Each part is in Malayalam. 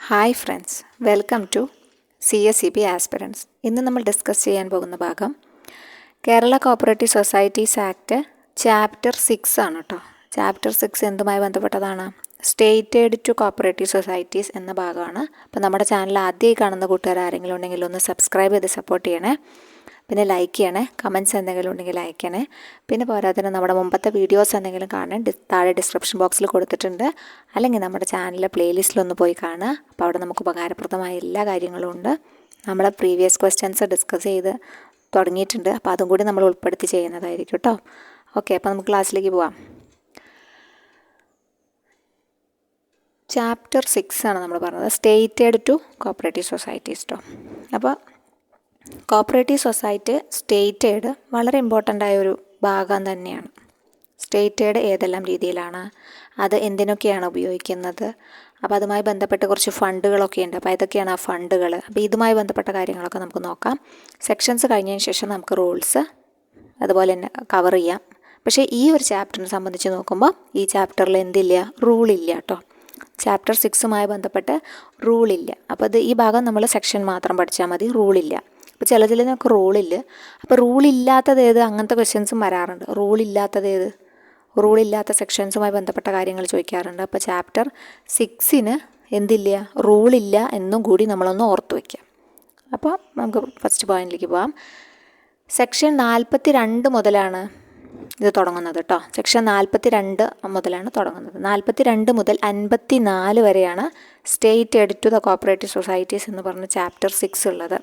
Hi friends, welcome to CSEB aspirants. ഇന്ന് നമ്മൾ ഡിസ്കസ് ചെയ്യാൻ പോകുന്ന ഭാഗം Kerala cooperative societies act chapter 6 ആണ് കേട്ടോ. ചാപ്റ്റർ 6 എന്തുമായി ബന്ധപ്പെട്ടതാണ്? State aid to cooperative societies എന്ന ഭാഗമാണ്. അപ്പോൾ നമ്മുടെ ചാനൽ ആദ്യമായി കാണുന്ന കൂട്ടുകാർ ആരെങ്കിലും ഉണ്ടെങ്കിൽ ഒന്ന് സബ്സ്ക്രൈബ് ചെയ്ത് സപ്പോർട്ട് ചെയ്യണേ. പിന്നെ ലൈക്ക് ചെയ്യണേ, കമൻറ്റ്സ് എന്തെങ്കിലും ഉണ്ടെങ്കിൽ ലൈക്ക് ചെയ്യണേ. പിന്നെ പോരാത്തതിന് നമ്മുടെ മുമ്പത്തെ വീഡിയോസ് എന്തെങ്കിലും കാണാൻ താഴെ ഡിസ്ക്രിപ്ഷൻ ബോക്സിൽ കൊടുത്തിട്ടുണ്ട്, അല്ലെങ്കിൽ നമ്മുടെ ചാനലിലെ പ്ലേലിസ്റ്റിലൊന്ന് പോയി കാണുക. അപ്പോൾ അവിടെ നമുക്ക് ഉപകാരപ്രദമായ എല്ലാ കാര്യങ്ങളും ഉണ്ട്. നമ്മൾ പ്രീവിയസ് ക്വസ്റ്റ്യൻസ് ഡിസ്കസ് ചെയ്ത് തുടങ്ങിയിട്ടുണ്ട്, അപ്പോൾ അതും കൂടി നമ്മൾ ഉൾപ്പെടുത്തി ചെയ്യുന്നതായിരിക്കും കേട്ടോ. ഓക്കെ, അപ്പോൾ നമുക്ക് ക്ലാസ്സിലേക്ക് പോവാം. ചാപ്റ്റർ 6 ആണ് നമ്മൾ പറഞ്ഞത്, state aid to cooperative societies കേട്ടോ. അപ്പോൾ കോപ്പറേറ്റീവ് സൊസൈറ്റി സ്റ്റേറ്റ് എയ്ഡ് വളരെ ഇമ്പോർട്ടൻ്റ് ആയ ഒരു ഭാഗം തന്നെയാണ്. സ്റ്റേറ്റ് എയ്ഡ് ഏതെല്ലാം രീതിയിലാണ്, അത് എന്തിനൊക്കെയാണ് ഉപയോഗിക്കുന്നത്, അപ്പോൾ അതുമായി ബന്ധപ്പെട്ട് കുറച്ച് ഫണ്ടുകളൊക്കെ ഉണ്ട്. അപ്പോൾ ഇതൊക്കെയാണ് ആ ഫണ്ടുകൾ. അപ്പോൾ ഇതുമായി ബന്ധപ്പെട്ട കാര്യങ്ങളൊക്കെ നമുക്ക് നോക്കാം. സെക്ഷൻസ് കഴിഞ്ഞതിന് ശേഷം നമുക്ക് റൂൾസ് അതുപോലെ തന്നെ കവർ ചെയ്യാം. പക്ഷേ ഈ ഒരു ചാപ്റ്ററിനെ സംബന്ധിച്ച് നോക്കുമ്പോൾ ഈ ചാപ്റ്ററിൽ എന്തില്ല, റൂളില്ല കേട്ടോ. ചാപ്റ്റർ 6മായി ബന്ധപ്പെട്ട് റൂളില്ല. അപ്പോൾ ഈ ഭാഗം നമ്മൾ സെക്ഷൻ മാത്രം പഠിച്ചാൽ മതി, റൂളില്ല. അപ്പോൾ ചിലതിലൊക്കെ റൂളില്ല. അപ്പോൾ റൂളില്ലാത്തത് ഏത്, അങ്ങനത്തെ ക്വസ്റ്റ്യൻസും വരാറുണ്ട്. റൂളില്ലാത്ത സെക്ഷൻസുമായി ബന്ധപ്പെട്ട കാര്യങ്ങൾ ചോദിക്കാറുണ്ട്. അപ്പോൾ ചാപ്റ്റർ 6 എന്തില്ല, റൂളില്ല എന്നും കൂടി നമ്മളൊന്ന് ഓർത്ത് വയ്ക്കാം. അപ്പോൾ നമുക്ക് ഫസ്റ്റ് പോയിന്റിലേക്ക് പോകാം. സെക്ഷൻ 42 മുതലാണ് ഇത് തുടങ്ങുന്നത് കേട്ടോ. സെക്ഷൻ 42 മുതലാണ് തുടങ്ങുന്നത്. 42 മുതൽ 54 വരെയാണ് state aid to the cooperative societies എന്ന് പറഞ്ഞ ചാപ്റ്റർ 6 ഉള്ളത്.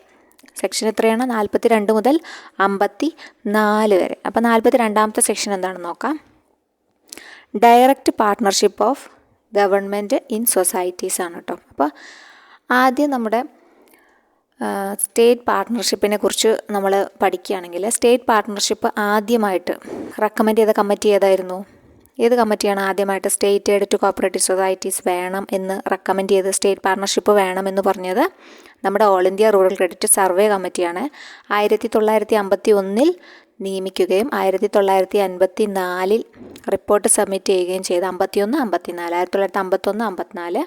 സെക്ഷൻ എത്രയാണ്? 42 മുതൽ 54 വരെ. അപ്പോൾ 42ാമത്തെ സെക്ഷൻ എന്താണെന്ന് നോക്കാം. Direct partnership of government in societies ആണ് കേട്ടോ. അപ്പോൾ ആദ്യം നമ്മുടെ സ്റ്റേറ്റ് പാർട്ട്ണർഷിപ്പിനെ കുറിച്ച് നമ്മൾ പഠിക്കുകയാണെങ്കിൽ, സ്റ്റേറ്റ് പാർട്ട്ണർഷിപ്പ് ആദ്യമായിട്ട് റെക്കമെൻഡ് ചെയ്ത കമ്മിറ്റി ഏതായിരുന്നു? ഏത് കമ്മിറ്റിയാണ് ആദ്യമായിട്ട് state aid to cooperative societies വേണം എന്ന് റെക്കമെൻഡ് ചെയ്ത് സ്റ്റേറ്റ് പാർട്ട്ണർഷിപ്പ് വേണമെന്ന് പറഞ്ഞത് നമ്മുടെ all India rural credit survey കമ്മിറ്റിയാണ്. 1951 നിയമിക്കുകയും 1954 റിപ്പോർട്ട് സബ്മിറ്റ് ചെയ്യുകയും ചെയ്ത് 1951-54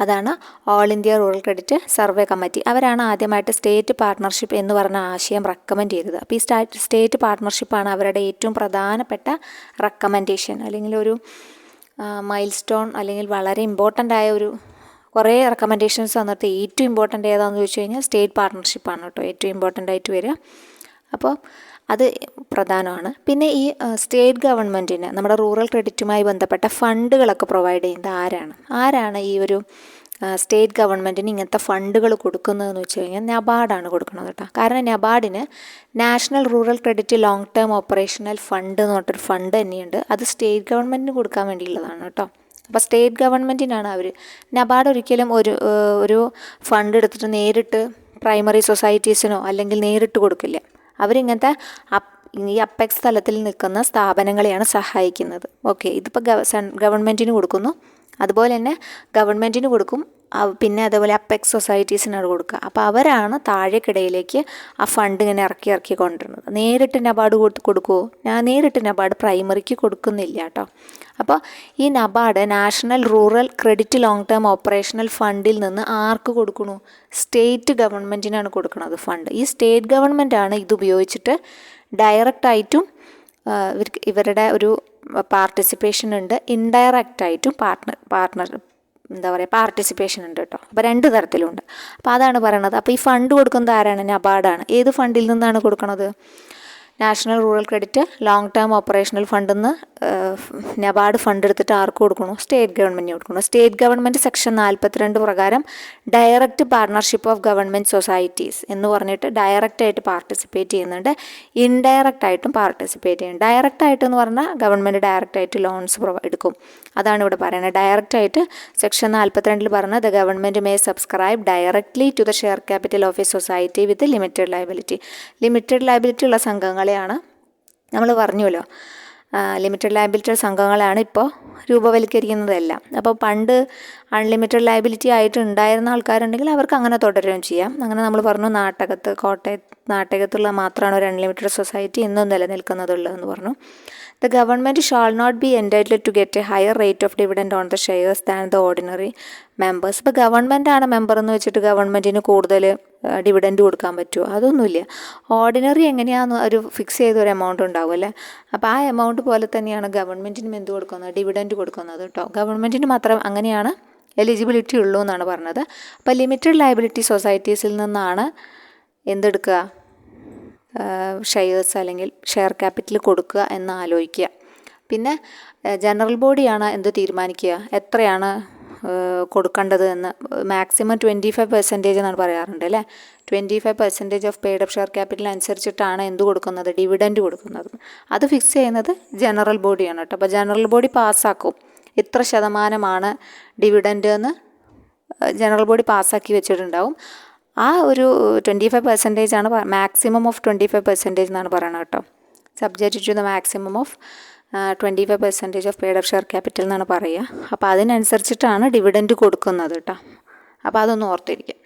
അതാണ് all India rural credit survey committee. അവരാണ് ആദ്യമായിട്ട് സ്റ്റേറ്റ് പാർട്ട്ണർഷിപ്പ് എന്ന് പറഞ്ഞ ആശയം റെക്കമെൻഡ് ചെയ്തത്. അപ്പോൾ ഈ സ്റ്റേറ്റ് പാർട്ട്ണർഷിപ്പാണ് അവരുടെ ഏറ്റവും പ്രധാനപ്പെട്ട റെക്കമെൻഡേഷൻ, അല്ലെങ്കിൽ ഒരു മൈൽ സ്റ്റോൺ, അല്ലെങ്കിൽ വളരെ ഇമ്പോർട്ടൻ്റ് ആയ ഒരു കുറേ റെക്കമെൻഡേഷൻസ് വന്നിട്ട് ഏറ്റവും ഇമ്പോർട്ടൻ്റ് ഏതാണെന്ന് ചോദിച്ചു കഴിഞ്ഞാൽ സ്റ്റേറ്റ് പാർട്ട്ണർഷിപ്പാണ് കേട്ടോ ഏറ്റവും ഇമ്പോർട്ടൻ്റ് ആയിട്ട് വരിക. അപ്പോൾ അത് പ്രധാനമാണ്. പിന്നെ ഈ സ്റ്റേറ്റ് ഗവൺമെൻറ്റിന് നമ്മുടെ റൂറൽ ക്രെഡിറ്റുമായി ബന്ധപ്പെട്ട ഫണ്ടുകളൊക്കെ പ്രൊവൈഡ് ചെയ്യുന്നത് ആരാണ് ഈ ഒരു സ്റ്റേറ്റ് ഗവൺമെൻറ്റിന് ഇങ്ങനത്തെ ഫണ്ടുകൾ കൊടുക്കുന്നതെന്ന് വെച്ച് കഴിഞ്ഞാൽ നബാർഡാണ് കൊടുക്കുന്നത് കേട്ടോ. കാരണം നബാർഡിന് national rural credit long term operational fund എന്ന് പറഞ്ഞിട്ടൊരു ഫണ്ട് തന്നെയുണ്ട്. അത് സ്റ്റേറ്റ് ഗവൺമെൻറ്റിന് കൊടുക്കാൻ വേണ്ടിയുള്ളതാണ് കേട്ടോ. അപ്പോൾ സ്റ്റേറ്റ് ഗവൺമെൻറ്റിനാണ് അവർ. നബാർഡ് ഒരിക്കലും ഒരു ഫണ്ട് എടുത്തിട്ട് നേരിട്ട് പ്രൈമറി സൊസൈറ്റീസിനോ അല്ലെങ്കിൽ നേരിട്ട് കൊടുക്കില്ല. അവരിങ്ങനത്തെ ഈ അപ്പെക്സ് തലത്തിൽ നിൽക്കുന്ന സ്ഥാപനങ്ങളെയാണ് സഹായിക്കുന്നത്. ഓക്കെ, ഇതിപ്പോൾ ഗവൺമെൻറ്റിന് കൊടുക്കുന്നു, അതുപോലെ തന്നെ ഗവൺമെൻറ്റിന് കൊടുക്കും, പിന്നെ അതേപോലെ അപ്പെക്സ് സൊസൈറ്റീസിനാണ് കൊടുക്കുക. അപ്പോൾ അവരാണ് താഴേക്കിടയിലേക്ക് ആ ഫണ്ട് ഇങ്ങനെ ഇറക്കി കൊണ്ടുവരുന്നത്. നേരിട്ട് നബാർഡ് കൊടുക്കുമോ? നേരിട്ട് നബാർഡ് പ്രൈമറിക്ക് കൊടുക്കുന്നില്ല കേട്ടോ. അപ്പോൾ ഈ NABARD national rural credit long term operational ഫണ്ടിൽ നിന്ന് ആർക്ക് കൊടുക്കണു? സ്റ്റേറ്റ് ഗവൺമെൻറ്റിനാണ് കൊടുക്കുന്നത് ഫണ്ട്. ഈ സ്റ്റേറ്റ് ഗവൺമെൻറ്റാണ് ഇത് ഉപയോഗിച്ചിട്ട് ഡയറക്റ്റായിട്ടും ഇവരുടെ ഒരു പാർട്ടിസിപ്പേഷൻ ഉണ്ട്, ഇൻഡയറക്റ്റായിട്ടും പാർട്ടിസിപ്പേഷൻ ഉണ്ട് കേട്ടോ. അപ്പോൾ 2 തരത്തിലുണ്ട്. അപ്പോൾ അതാണ് പറയണത്. അപ്പോൾ ഈ ഫണ്ട് കൊടുക്കുന്നത് ആരാണ്? നബാർഡാണ്. ഏത് ഫണ്ടിൽ നിന്നാണ് കൊടുക്കുന്നത്? National rural credit long term operational ഫണ്ടിൽ നിന്ന് നബാർഡ് ഫണ്ട് എടുത്തിട്ട് ആർക്ക് കൊടുക്കണു? സ്റ്റേറ്റ് ഗവൺമെൻറ്റിന് കൊടുക്കണം. സ്റ്റേറ്റ് ഗവൺമെൻറ് സെക്ഷൻ 42 പ്രകാരം direct partnership of government societies എന്ന് പറഞ്ഞിട്ട് ഡയറക്റ്റായിട്ട് പാർട്ടിസിപ്പേറ്റ് ചെയ്യുന്നുണ്ട്, ഇൻഡയറക്റ്റായിട്ടും പാർട്ടിസിപ്പേറ്റ് ചെയ്യുന്നുണ്ട്. ഡയറക്റ്റായിട്ടെന്ന് പറഞ്ഞാൽ ഗവൺമെൻറ് ഡയറക്റ്റായിട്ട് ലോൺസ് എടുക്കും. അതാണ് ഇവിടെ പറയുന്നത്. ഡയറക്റ്റായിട്ട് സെക്ഷൻ 42 പറഞ്ഞത് the government may subscribe directly to the share capital of a society with limited liability ഉള്ള സംഘങ്ങളെയാണ് നമ്മൾ പറഞ്ഞുവല്ലോ, ലിമിറ്റഡ് ലയബിലിറ്റി സംഘങ്ങളാണ് ഇപ്പോൾ രൂപവൽക്കരിക്കുന്നതെല്ലാം. അപ്പോൾ പണ്ട് അൺലിമിറ്റഡ് ലയബിലിറ്റി ആയിട്ട് ഉണ്ടായിരുന്ന ആൾക്കാരുണ്ടെങ്കിൽ അവർക്ക് അങ്ങനെ തുടരുകയും ചെയ്യാം. അങ്ങനെ നമ്മൾ പറഞ്ഞു നാട്ടകത്തുള്ള മാത്രമാണ് ഒരു അൺലിമിറ്റഡ് സൊസൈറ്റി എന്നും നിലനിൽക്കുന്നതുള്ളതെന്ന് പറഞ്ഞു. The government shall not be entitled to get a higher rate of dividend on the shares than the ordinary members. ഇപ്പോൾ ഗവൺമെൻറ്റാണ് മെമ്പർ എന്ന് വെച്ചിട്ട് ഗവൺമെൻറ്റിന് കൂടുതൽ ഡിവിഡൻഡ് കൊടുക്കാൻ പറ്റുമോ? അതൊന്നുമില്ല. ഓർഡിനറി എങ്ങനെയാണെന്ന് ഒരു ഫിക്സ് ചെയ്തൊരു എമൗണ്ട് ഉണ്ടാവും അല്ലേ. അപ്പോൾ ആ എമൗണ്ട് പോലെ തന്നെയാണ് ഗവൺമെൻറ്റിനും എന്ത് കൊടുക്കുന്നത്, ഡിവിഡൻഡ് കൊടുക്കുന്നത് കേട്ടോ. ഗവൺമെൻറ്റിന് മാത്രം അങ്ങനെയാണ് എലിജിബിലിറ്റി ഉള്ളൂ എന്നാണ് പറഞ്ഞത്. അപ്പോൾ ലിമിറ്റഡ് ലയബിലിറ്റി സൊസൈറ്റീസിൽ നിന്നാണ് എന്തെടുക്കുക, ഷെയർസ് അല്ലെങ്കിൽ ഷെയർ ക്യാപിറ്റൽ കൊടുക്കുക എന്ന് ആലോചിക്കുക. പിന്നെ ജനറൽ ബോഡിയാണ് എന്ത് തീരുമാനിക്കുക, എത്രയാണ് കൊടുക്കേണ്ടത് എന്ന്. മാക്സിമം 25% എന്നാണ് പറയാറുണ്ട് അല്ലേ. 25% of paid up share capital അനുസരിച്ചിട്ടാണ് എന്ത് കൊടുക്കുന്നത്, ഡിവിഡൻഡ് കൊടുക്കുന്നത്. അത് ഫിക്സ് ചെയ്യുന്നത് ജനറൽ ബോഡിയാണ് കേട്ടോ. അപ്പോൾ ജനറൽ ബോഡി പാസ്സാക്കും ഇത്ര ശതമാനമാണ് ഡിവിഡൻഡ് എന്ന് ജനറൽ ബോഡി പാസ്സാക്കി വെച്ചിട്ടുണ്ടാവും. ആ ഒരു 25% ആണ് മാക്സിമം ഓഫ് 25% എന്നാണ് പറയുന്നത് കേട്ടോ. Subject to the maximum of 25% of paid up share capital എന്നാണ് പറയുക. അപ്പോൾ അതിനനുസരിച്ചിട്ടാണ് ഡിവിഡൻഡ് കൊടുക്കുന്നത് കേട്ടോ. അപ്പോൾ അതൊന്ന് ഓർത്തിരിക്കുക.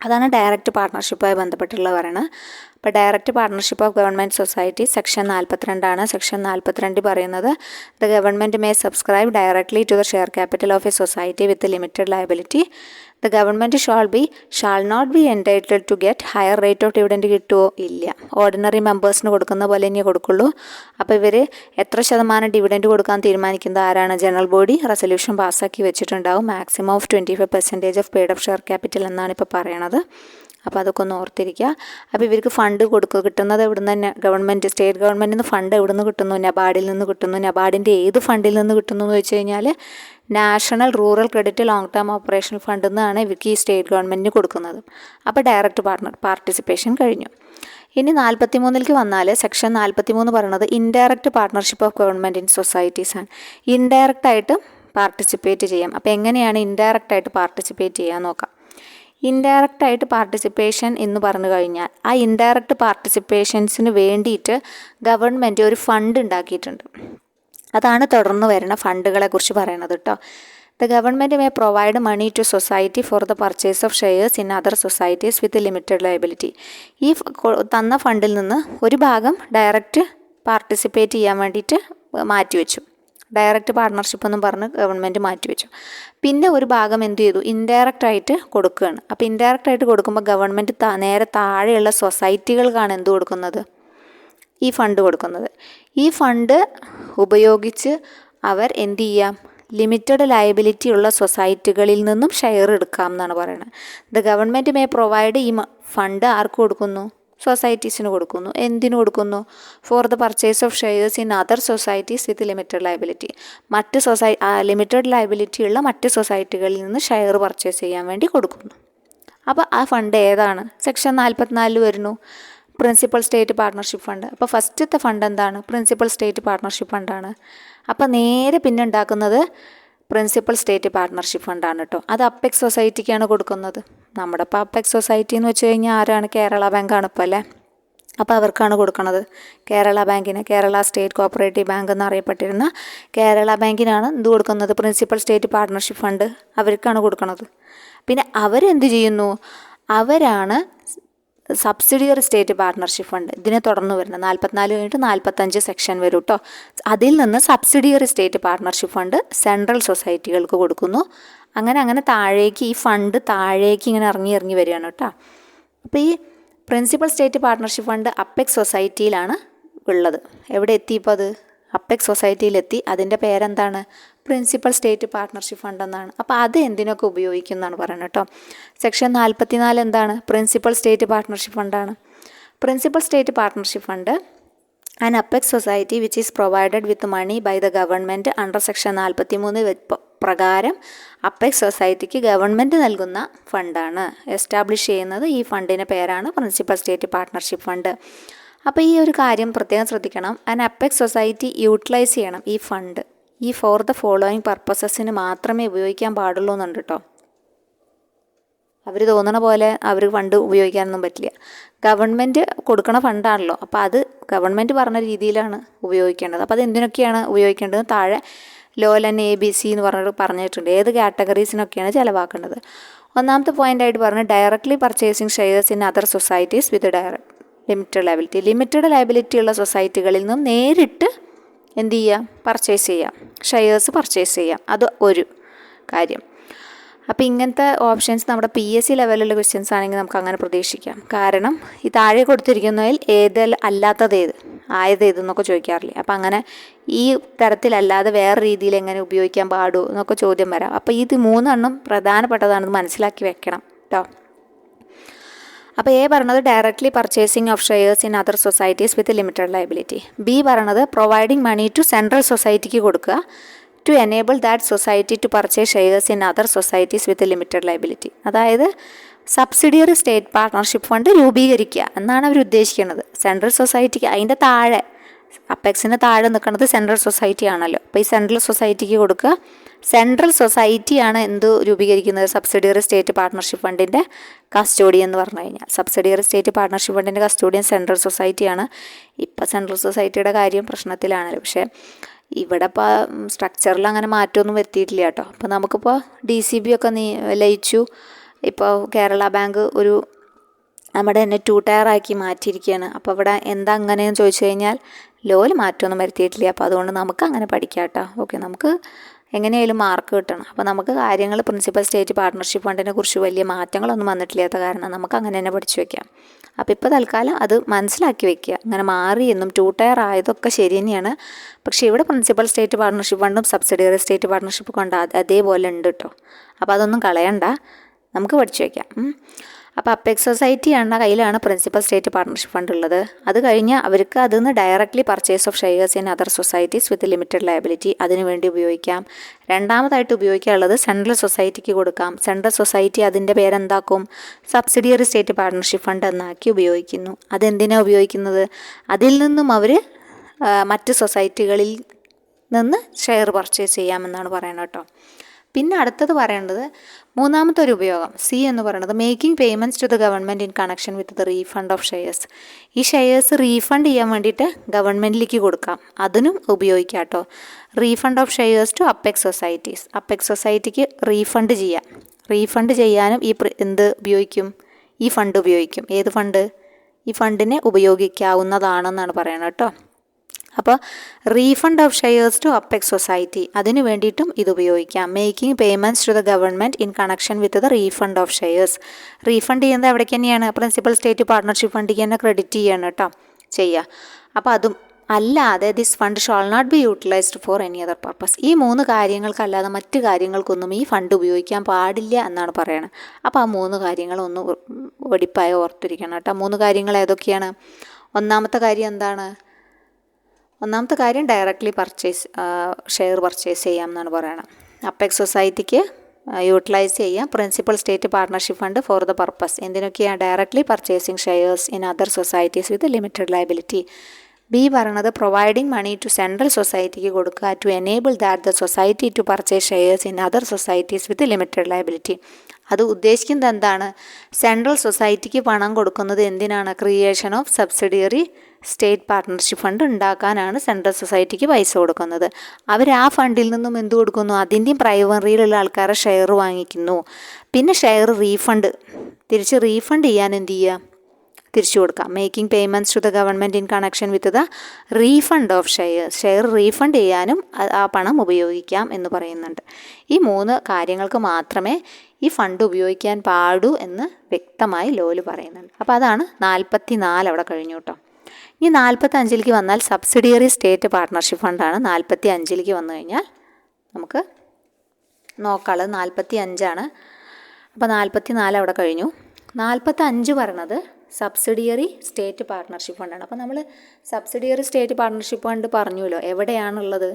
അതാണ് ഡയറക്റ്റ് പാർട്ട്ണർഷിപ്പുമായി ബന്ധപ്പെട്ടുള്ള പറയുന്നത്. അപ്പോൾ direct partnership of government society section 42 section 42 പറയുന്നത് the government may subscribe directly to the share capital of a society with limited liability. The government shall not be entitled to get higher rate of dividend കിട്ടുമോ? ഇല്ല. ഓർഡിനറി മെമ്പേഴ്സിന് കൊടുക്കുന്ന പോലെ ഇനിയേ കൊടുക്കുള്ളൂ. അപ്പോൾ ഇവർ എത്ര ശതമാനം ഡിവിഡൻഡ് കൊടുക്കാൻ തീരുമാനിക്കുന്നത് ആരാണ്? ജനറൽ ബോഡി റെസൊല്യൂഷൻ പാസ്സാക്കി വെച്ചിട്ടുണ്ടാവും. Maximum of 25% of paid up share capital എന്നാണ് ഇപ്പോൾ പറയണത്. അപ്പോൾ അതൊക്കെ ഒന്ന് ഓർത്തിരിക്കുക. അപ്പോൾ ഇവർക്ക് ഫണ്ട് കിട്ടുന്നത് എവിടെ നിന്ന് തന്നെ, ഗവൺമെൻറ് സ്റ്റേറ്റ് ഗവൺമെൻറ്റിൽ നിന്ന് ഫണ്ട് എവിടെ നിന്ന് കിട്ടുന്നു? നബാർഡിൽ നിന്ന് കിട്ടുന്നു. നബാർഡിൻ്റെ ഏത് ഫണ്ടിൽ നിന്ന് കിട്ടുന്നു എന്ന് വെച്ച് കഴിഞ്ഞാൽ national rural credit long term operational ഫണ്ടിൽ നിന്നാണ് ഇവർക്ക് ഈ സ്റ്റേറ്റ് ഗവൺമെൻറ്റിന് കൊടുക്കുന്നത്. അപ്പോൾ ഡയറക്റ്റ് പാർട്ടിസിപ്പേഷൻ കഴിഞ്ഞു. ഇനി 43 വന്നാൽ സെക്ഷൻ 43 പറയുന്നത് indirect partnership of government in societies ആണ്. ഇൻഡയറക്റ്റായിട്ട് പാർട്ടിസിപ്പേറ്റ് ചെയ്യാം. അപ്പോൾ എങ്ങനെയാണ് ഇൻഡയറക്റ്റായിട്ട് പാർട്ടിസിപ്പേറ്റ് ചെയ്യാൻ നോക്കാം. ഇൻഡയറക്റ്റായിട്ട് പാർട്ടിസിപ്പേഷൻ എന്ന് പറഞ്ഞു കഴിഞ്ഞാൽ ആ ഇൻഡയറക്റ്റ് പാർട്ടിസിപ്പേഷൻസിന് വേണ്ടിയിട്ട് ഗവൺമെൻറ് ഒരു ഫണ്ട് ഉണ്ടാക്കിയിട്ടുണ്ട്. അതാണ് തുടർന്ന് വരുന്ന ഫണ്ടുകളെ കുറിച്ച് പറയുന്നത് കേട്ടോ. The government may provide money to society for the purchase of shares in other societies with limited liability. ഈ തന്ന ഫണ്ടിൽ നിന്ന് ഒരു ഭാഗം ഡയറക്റ്റ് പാർട്ടിസിപ്പേറ്റ് ചെയ്യാൻ വേണ്ടിയിട്ട് മാറ്റിവെച്ചു. ഡയറക്റ്റ് പാർട്ട്ണർഷിപ്പ് എന്നും പറഞ്ഞ് ഗവൺമെൻറ് മാറ്റിവെച്ചു. പിന്നെ ഒരു ഭാഗം എന്ത് ചെയ്തു, ഇൻഡയറക്റ്റായിട്ട് കൊടുക്കുകയാണ്. അപ്പോൾ ഇൻഡയറക്റ്റായിട്ട് കൊടുക്കുമ്പോൾ ഗവൺമെൻറ് നേരെ താഴെയുള്ള സൊസൈറ്റികൾക്കാണ് എന്ത് കൊടുക്കുന്നത്, ഈ ഫണ്ട് കൊടുക്കുന്നത്. ഈ ഫണ്ട് ഉപയോഗിച്ച് അവർ എന്ത് ചെയ്യാം, ലിമിറ്റഡ് ലയബിലിറ്റി ഉള്ള സൊസൈറ്റികളിൽ നിന്നും ഷെയർ എടുക്കാം എന്നാണ് പറയുന്നത്. ദ ഗവൺമെൻറ് മേ പ്രൊവൈഡ് ഈ ഫണ്ട് ആർക്ക് കൊടുക്കുന്നു, സൊസൈറ്റീസിന് കൊടുക്കുന്നു. എന്തിനു കൊടുക്കുന്നു? Four the purchase of shares in other societies with limited liability. മറ്റ് ലിമിറ്റഡ് ലയബിലിറ്റി ഉള്ള മറ്റ് സൊസൈറ്റികളിൽ നിന്ന് ഷെയർ പർച്ചേസ് ചെയ്യാൻ വേണ്ടി കൊടുക്കുന്നു. അപ്പോൾ ആ ഫണ്ട് ഏതാണ്? സെക്ഷൻ 44 വരുന്നു, പ്രിൻസിപ്പൽ സ്റ്റേറ്റ് പാർട്ട്ണർഷിപ്പ് ഫണ്ട്. അപ്പോൾ ഫസ്റ്റത്തെ ഫണ്ട് എന്താണ്? പ്രിൻസിപ്പൽ സ്റ്റേറ്റ് പാർട്ട്ണർഷിപ്പ് ഫണ്ടാണ്. അപ്പോൾ നേരെ പിന്നെ ഉണ്ടാക്കുന്നത് പ്രിൻസിപ്പൽ സ്റ്റേറ്റ് പാർട്ട്ണർഷിപ്പ് ഫണ്ടാണ് കേട്ടോ. അത് അപ്പെക്സ് സൊസൈറ്റിക്കാണ് കൊടുക്കുന്നത്. നമ്മുടെ ഇപ്പോൾ അപ്പെക്സ് സൊസൈറ്റി എന്ന് വെച്ച് കഴിഞ്ഞാൽ ആരാണ്? കേരള ബാങ്കാണ് ഇപ്പോൾ അല്ലേ. അപ്പോൾ അവർക്കാണ് കൊടുക്കുന്നത്. കേരള ബാങ്കിന്, കേരള സ്റ്റേറ്റ് കോപ്പറേറ്റീവ് ബാങ്ക് എന്നറിയപ്പെട്ടിരുന്ന കേരള ബാങ്കിനാണ് എന്ത് കൊടുക്കുന്നത്? പ്രിൻസിപ്പൽ സ്റ്റേറ്റ് പാർട്ട്ണർഷിപ്പ് ഫണ്ട് അവർക്കാണ് കൊടുക്കുന്നത്. പിന്നെ അവരെന്ത് ചെയ്യുന്നു? അവരാണ് സബ്സിഡിയറി സ്റ്റേറ്റ് പാർട്ട്ണർഷിപ്പ് ഫണ്ട്. ഇതിനെ തുടർന്ന് വരുന്നത് 44 കഴിഞ്ഞിട്ട് 45 സെക്ഷൻ വരും കേട്ടോ. അതിൽ നിന്ന് subsidiary state partnership fund central സൊസൈറ്റികൾക്ക് കൊടുക്കുന്നു. അങ്ങനെ താഴേക്ക് ഈ ഫണ്ട് താഴേക്ക് ഇങ്ങനെ ഇറങ്ങി വരികയാണ് കേട്ടോ. അപ്പോൾ ഈ principal state partnership fund apex സൊസൈറ്റിയിലാണ് ഉള്ളത്. എവിടെ എത്തി ഇപ്പോൾ? അത് അപ്പെക്സ് സൊസൈറ്റിയിലെത്തി. അതിൻ്റെ പേരെന്താണ്? പ്രിൻസിപ്പൽ സ്റ്റേറ്റ് പാർട്ട്ണർഷിപ്പ് ഫണ്ട് എന്നാണ്. അപ്പോൾ അത് എന്തിനൊക്കെ ഉപയോഗിക്കും എന്നാണ് പറയുന്നത് കേട്ടോ. സെക്ഷൻ 44 എന്താണ്? പ്രിൻസിപ്പൽ സ്റ്റേറ്റ് പാർട്ട്ണർഷിപ്പ് ഫണ്ടാണ്. Principal state partnership fund an apex society which is provided with money by the government under section 43 പ്രകാരം അപ്പെക്സ് സൊസൈറ്റിക്ക് ഗവൺമെൻറ് നൽകുന്ന ഫണ്ടാണ്. എസ്റ്റാബ്ലിഷ് ചെയ്യുന്നത് ഈ ഫണ്ടിൻ്റെ പേരാണ് പ്രിൻസിപ്പൽ സ്റ്റേറ്റ് പാർട്ട്ണർഷിപ്പ് ഫണ്ട്. അപ്പോൾ ഈ ഒരു കാര്യം പ്രത്യേകം ശ്രദ്ധിക്കണം. ആൻ അപ്പെക്സ് സൊസൈറ്റി യൂട്ടിലൈസ് ചെയ്യണം ഈ ഫണ്ട് ഈ ഫോർ ദ ഫോളോയിങ് പർപ്പസസിന് മാത്രമേ ഉപയോഗിക്കാൻ പാടുള്ളൂ എന്നുണ്ട് കേട്ടോ. അവർ തോന്നണ പോലെ അവർ ഫണ്ട് ഉപയോഗിക്കാനൊന്നും പറ്റില്ല. ഗവൺമെൻറ് കൊടുക്കണ ഫണ്ടാണല്ലോ. അപ്പോൾ അത് ഗവൺമെൻറ് പറഞ്ഞ രീതിയിലാണ് ഉപയോഗിക്കേണ്ടത്. അപ്പോൾ അത് എന്തിനൊക്കെയാണ് ഉപയോഗിക്കേണ്ടത്? താഴെ ലോലൻ ABC എന്ന് പറഞ്ഞിട്ടുണ്ട്. ഏത് കാറ്റഗറീസിനൊക്കെയാണ് ചിലവാക്കേണ്ടത്. ഒന്നാമത്തെ പോയിൻ്റായിട്ട് പറഞ്ഞ് directly purchasing shares in other societies with limited liability. Limited liability ഉള്ള സൊസൈറ്റികളിൽ നിന്നും നേരിട്ട് എന്ത് ചെയ്യാം? പർച്ചേസ് ചെയ്യാം, ഷെയർസ് പർച്ചേസ് ചെയ്യാം. അത് ഒരു കാര്യം. അപ്പോൾ ഇങ്ങനത്തെ ഓപ്ഷൻസ് നമ്മുടെ PSC ലെവലിലുള്ള ക്വസ്റ്റ്യൻസ് ആണെങ്കിൽ നമുക്ക് അങ്ങനെ പ്രതീക്ഷിക്കാം. കാരണം ഈ താഴെ കൊടുത്തിരിക്കുന്നതിൽ അല്ലാത്തതേത്, ആയതേതെന്നൊക്കെ ചോദിക്കാറില്ലേ. അപ്പോൾ അങ്ങനെ ഈ തരത്തിലല്ലാതെ വേറെ രീതിയിൽ എങ്ങനെ ഉപയോഗിക്കാൻ പാടുമോ എന്നൊക്കെ ചോദ്യം വരാം. അപ്പോൾ ഇത് 3 പ്രധാനപ്പെട്ടതാണെന്ന് മനസ്സിലാക്കി വെക്കണം കേട്ടോ. അപ്പോൾ A പറഞ്ഞത് directly purchasing of shares in other societies with limited liability. B പറഞ്ഞത് പ്രൊവൈഡിങ് മണി ടു സെൻട്രൽ സൊസൈറ്റിക്ക് കൊടുക്കുക to enable that society to purchase shares in other societies with limited liability. അതായത് സബ്സിഡിയറി സ്റ്റേറ്റ് പാർട്ട്ണർഷിപ്പ് ഫണ്ട് രൂപീകരിക്കുക എന്നാണ് അവർ ഉദ്ദേശിക്കുന്നത്. സെൻട്രൽ സൊസൈറ്റിക്ക് അതിൻ്റെ താഴെ, അപ്പെക്സിന് താഴെ നിൽക്കുന്നത് സെൻട്രൽ സൊസൈറ്റി ആണല്ലോ. അപ്പോൾ ഈ സെൻട്രൽ സൊസൈറ്റിക്ക് കൊടുക്കുക. സെൻട്രൽ സൊസൈറ്റിയാണ് എന്ത് രൂപീകരിക്കുന്നത്? സബ്സിഡിയറി സ്റ്റേറ്റ് പാർട്ട്ണർഷിപ്പ് ഫണ്ടിൻ്റെ കസ്റ്റോഡിയൻ എന്ന് പറഞ്ഞു കഴിഞ്ഞാൽ. സബ്സിഡിയറി സ്റ്റേറ്റ് പാർട്ട്ണർഷിപ്പ് ഫണ്ടിൻ്റെ കസ്റ്റോഡിയൻ സെൻട്രൽ സൊസൈറ്റിയാണ്. ഇപ്പോൾ സെൻട്രൽ സൊസൈറ്റിയുടെ കാര്യം പ്രശ്നത്തിലാണല്ലോ. പക്ഷേ ഇവിടെ ഇപ്പോൾ സ്ട്രക്ചറിൽ അങ്ങനെ മാറ്റമൊന്നും വരുത്തിയിട്ടില്ല കേട്ടോ. അപ്പോൾ നമുക്കിപ്പോൾ DCB ഒക്കെ ലയിച്ചു. ഇപ്പോൾ കേരള ബാങ്ക് ഒരു നമ്മുടെ തന്നെ 2 ടയറാക്കി മാറ്റിയിരിക്കുകയാണ്. അപ്പോൾ ഇവിടെ എന്താ അങ്ങനെയെന്ന് ചോദിച്ചു കഴിഞ്ഞാൽ ലോയിൽ മാറ്റമൊന്നും വരുത്തിയിട്ടില്ല. അപ്പോൾ അതുകൊണ്ട് നമുക്ക് അങ്ങനെ പഠിക്കാം കേട്ടോ. ഓക്കെ, നമുക്ക് എങ്ങനെയായാലും മാർക്ക് കിട്ടണം. അപ്പോൾ നമുക്ക് കാര്യങ്ങൾ പ്രിൻസിപ്പൽ സ്റ്റേറ്റ് പാർട്ട്ണർഷിപ്പ് ഫണ്ടിനെ കുറിച്ച് വലിയ മാറ്റങ്ങളൊന്നും വന്നിട്ടില്ലാത്ത കാരണം നമുക്ക് അങ്ങനെ തന്നെ പഠിച്ചു വയ്ക്കാം. അപ്പോൾ ഇപ്പോൾ തൽക്കാലം അത് മനസ്സിലാക്കി വെക്കുക. അങ്ങനെ മാറി എന്നും 2 ടയർ ആയതൊക്കെ ശരി തന്നെയാണ്. പക്ഷേ ഇവിടെ പ്രിൻസിപ്പൽ സ്റ്റേറ്റ് പാർട്ട്ണർഷിപ്പ് ഫണ്ടും സബ്സിഡിയറി സ്റ്റേറ്റ് പാർട്ട്ണർഷിപ്പ് കൊണ്ട് അതേപോലെ ഉണ്ട് കേട്ടോ. അപ്പോൾ അതൊന്നും കളയണ്ട, നമുക്ക് പഠിച്ചു വയ്ക്കാം. അപ്പോൾ അപ്പെക്സ് സൊസൈറ്റിയാണ് കയ്യിലാണ് പ്രിൻസിപ്പൽ സ്റ്റേറ്റ് പാർട്ട്ണർഷിപ്പ് ഫണ്ട് ഉള്ളത്. അത് കഴിഞ്ഞ് അവർക്ക് അതിൽ നിന്ന് directly purchase of shares in other societies with limited liability അതിന് വേണ്ടി ഉപയോഗിക്കാം. രണ്ടാമതായിട്ട് ഉപയോഗിക്കാനുള്ളത് സെൻട്രൽ സൊസൈറ്റിക്ക് കൊടുക്കാം. സെൻട്രൽ സൊസൈറ്റി അതിൻ്റെ പേരെന്താക്കും? സബ്സിഡിയറി സ്റ്റേറ്റ് പാർട്ട്ണർഷിപ്പ് ഫണ്ട് എന്നാക്കി ഉപയോഗിക്കുന്നു. അതെന്തിനാണ് ഉപയോഗിക്കുന്നത്? അതിൽ നിന്നും അവർ മറ്റ് സൊസൈറ്റികളിൽ നിന്ന് ഷെയർ പർച്ചേസ് ചെയ്യാമെന്നാണ് പറയുന്നത് കേട്ടോ. പിന്നെ അടുത്തത് പറയേണ്ടത് മൂന്നാമത്തെ ഒരു ഉപയോഗം C എന്ന് പറയുന്നത് making payments to the government in connection with the refund of shares. ഈ ഷെയർസ് റീഫണ്ട് ചെയ്യാൻ വേണ്ടിയിട്ട് ഗവൺമെൻറ്റിലേക്ക് കൊടുക്കാം, അതിനും ഉപയോഗിക്കാം കേട്ടോ. Refund of shares to apex societies. Apex സൊസൈറ്റിക്ക് റീഫണ്ട് ചെയ്യാം. റീഫണ്ട് ചെയ്യാനും എന്ത് ഉപയോഗിക്കും? ഈ ഫണ്ട് ഉപയോഗിക്കും. ഏത് ഫണ്ട്? ഈ ഫണ്ടിനെ ഉപയോഗിക്കാവുന്നതാണെന്നാണ് പറയുന്നത് കേട്ടോ. അപ്പോൾ refund of shares to apex society അതിന് വേണ്ടിയിട്ടും ഇത് ഉപയോഗിക്കാം. Making payments to the government in connection with the refund of shares. Refund ചെയ്യുന്നത് എവിടേക്ക് തന്നെയാണ്? പ്രിൻസിപ്പൽ സ്റ്റേറ്റ് പാർട്ട്ണർഷിപ്പ് ഫണ്ടിക്ക് തന്നെ ക്രെഡിറ്റ് ചെയ്യണം കേട്ടോ, ചെയ്യുക. അപ്പോൾ അതും അല്ലാതെ this fund shall not be utilised for any other purpose. ഈ 3 കാര്യങ്ങൾക്കല്ലാതെ മറ്റ് കാര്യങ്ങൾക്കൊന്നും ഈ ഫണ്ട് ഉപയോഗിക്കാൻ പാടില്ല എന്നാണ് പറയുന്നത്. അപ്പോൾ ആ 3 കാര്യങ്ങളൊന്ന് വെടിപ്പായി ഓർത്തിരിക്കണം കേട്ടോ. 3 കാര്യങ്ങൾ ഏതൊക്കെയാണ്? ഒന്നാമത്തെ കാര്യം എന്താണ്? ഒന്നാമത്തെ കാര്യം ഡയറക്റ്റ്ലി ഷെയർ പർച്ചേസ് ചെയ്യാം എന്നാണ് പറയുന്നത്. അപ്പെക്സ് സൊസൈറ്റിക്ക് യൂട്ടിലൈസ് ചെയ്യാം principal state partnership fund for the purpose. എന്തിനൊക്കെയാണ്? Directly purchasing shares in other societies with limited liability. B പറയുന്നത് പ്രൊവൈഡിങ് മണി ടു സെൻട്രൽ സൊസൈറ്റിക്ക് കൊടുക്കുക to enable that the society to purchase shares in other societies with limited liability. അത് ഉദ്ദേശിക്കുന്നത് എന്താണ്? സെൻട്രൽ സൊസൈറ്റിക്ക് പണം കൊടുക്കുന്നത് എന്തിനാണ്? Creation of subsidiary state partnership fund ഉണ്ടാക്കാനാണ് സെൻട്രൽ സൊസൈറ്റിക്ക് പൈസ കൊടുക്കുന്നത്. അവർ ആ ഫണ്ടിൽ നിന്നും എന്ത് കൊടുക്കുന്നു? അതിൻ്റെയും പ്രൈമറിയിലുള്ള ആൾക്കാരെ ഷെയർ വാങ്ങിക്കുന്നു. പിന്നെ ഷെയർ തിരിച്ച് റീഫണ്ട് ചെയ്യാൻ എന്ത് ചെയ്യുക? തിരിച്ചു കൊടുക്കാം. Making payments to the government in connection with the refund of share refund ചെയ്യാനും ആ പണം ഉപയോഗിക്കാം എന്ന് പറയുന്നുണ്ട്. ഈ 3 കാര്യങ്ങൾക്ക് മാത്രമേ ഈ ഫണ്ട് ഉപയോഗിക്കാൻ പാടൂ എന്ന് വ്യക്തമായി ലോയിൽ പറയുന്നുണ്ട്. അപ്പോൾ അതാണ് 44 അവിടെ കഴിഞ്ഞു കേട്ടോ. ഇനി 45ലേക്ക് വന്നാൽ സബ്സിഡിയറി സ്റ്റേറ്റ് പാർട്ട്ണർഷിപ്പ് ഫണ്ടാണ്. 45ലേക്ക് വന്നു കഴിഞ്ഞാൽ നമുക്ക് നോക്കാനുള്ളത് 45ആണ്. അപ്പോൾ 44 അവിടെ കഴിഞ്ഞു. 45 പറയണത് സബ്സിഡിയറി സ്റ്റേറ്റ് പാർട്ട്ണർഷിപ്പ് ഫണ്ടാണ്. അപ്പോൾ നമ്മൾ സബ്സിഡിയറി സ്റ്റേറ്റ് പാർട്ട്ണർഷിപ്പ് ഫണ്ട് പറഞ്ഞുല്ലോ, എവിടെയാണുള്ളത്?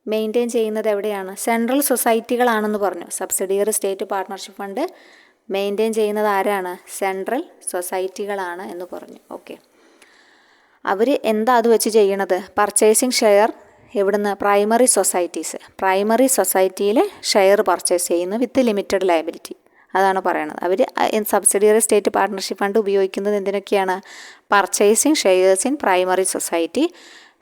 മെയിൻറ്റെയിൻ ചെയ്യുന്നത് എവിടെയാണ്? സെൻട്രൽ സൊസൈറ്റികളാണെന്ന് പറഞ്ഞു. Subsidiary state partnership fund maintain ചെയ്യുന്നത് ആരാണ്? സെൻട്രൽ സൊസൈറ്റികളാണ് എന്ന് പറഞ്ഞു. ഓക്കെ, അവർ എന്താ അത് വെച്ച് ചെയ്യണത്? പർച്ചേസിങ് ഷെയർ എവിടുന്ന്? പ്രൈമറി സൊസൈറ്റിയിൽ ഷെയർ പർച്ചേസ് ചെയ്യുന്നു വിത്ത് ലിമിറ്റഡ് ലയബിലിറ്റി. അതാണ് പറയണത്. അവർ സബ്സിഡിയറി സ്റ്റേറ്റ് പാർട്ട്ണർഷിപ്പ് ഫണ്ട് ഉപയോഗിക്കുന്നത് എന്തിനൊക്കെയാണ്? Purchasing shares in primary society,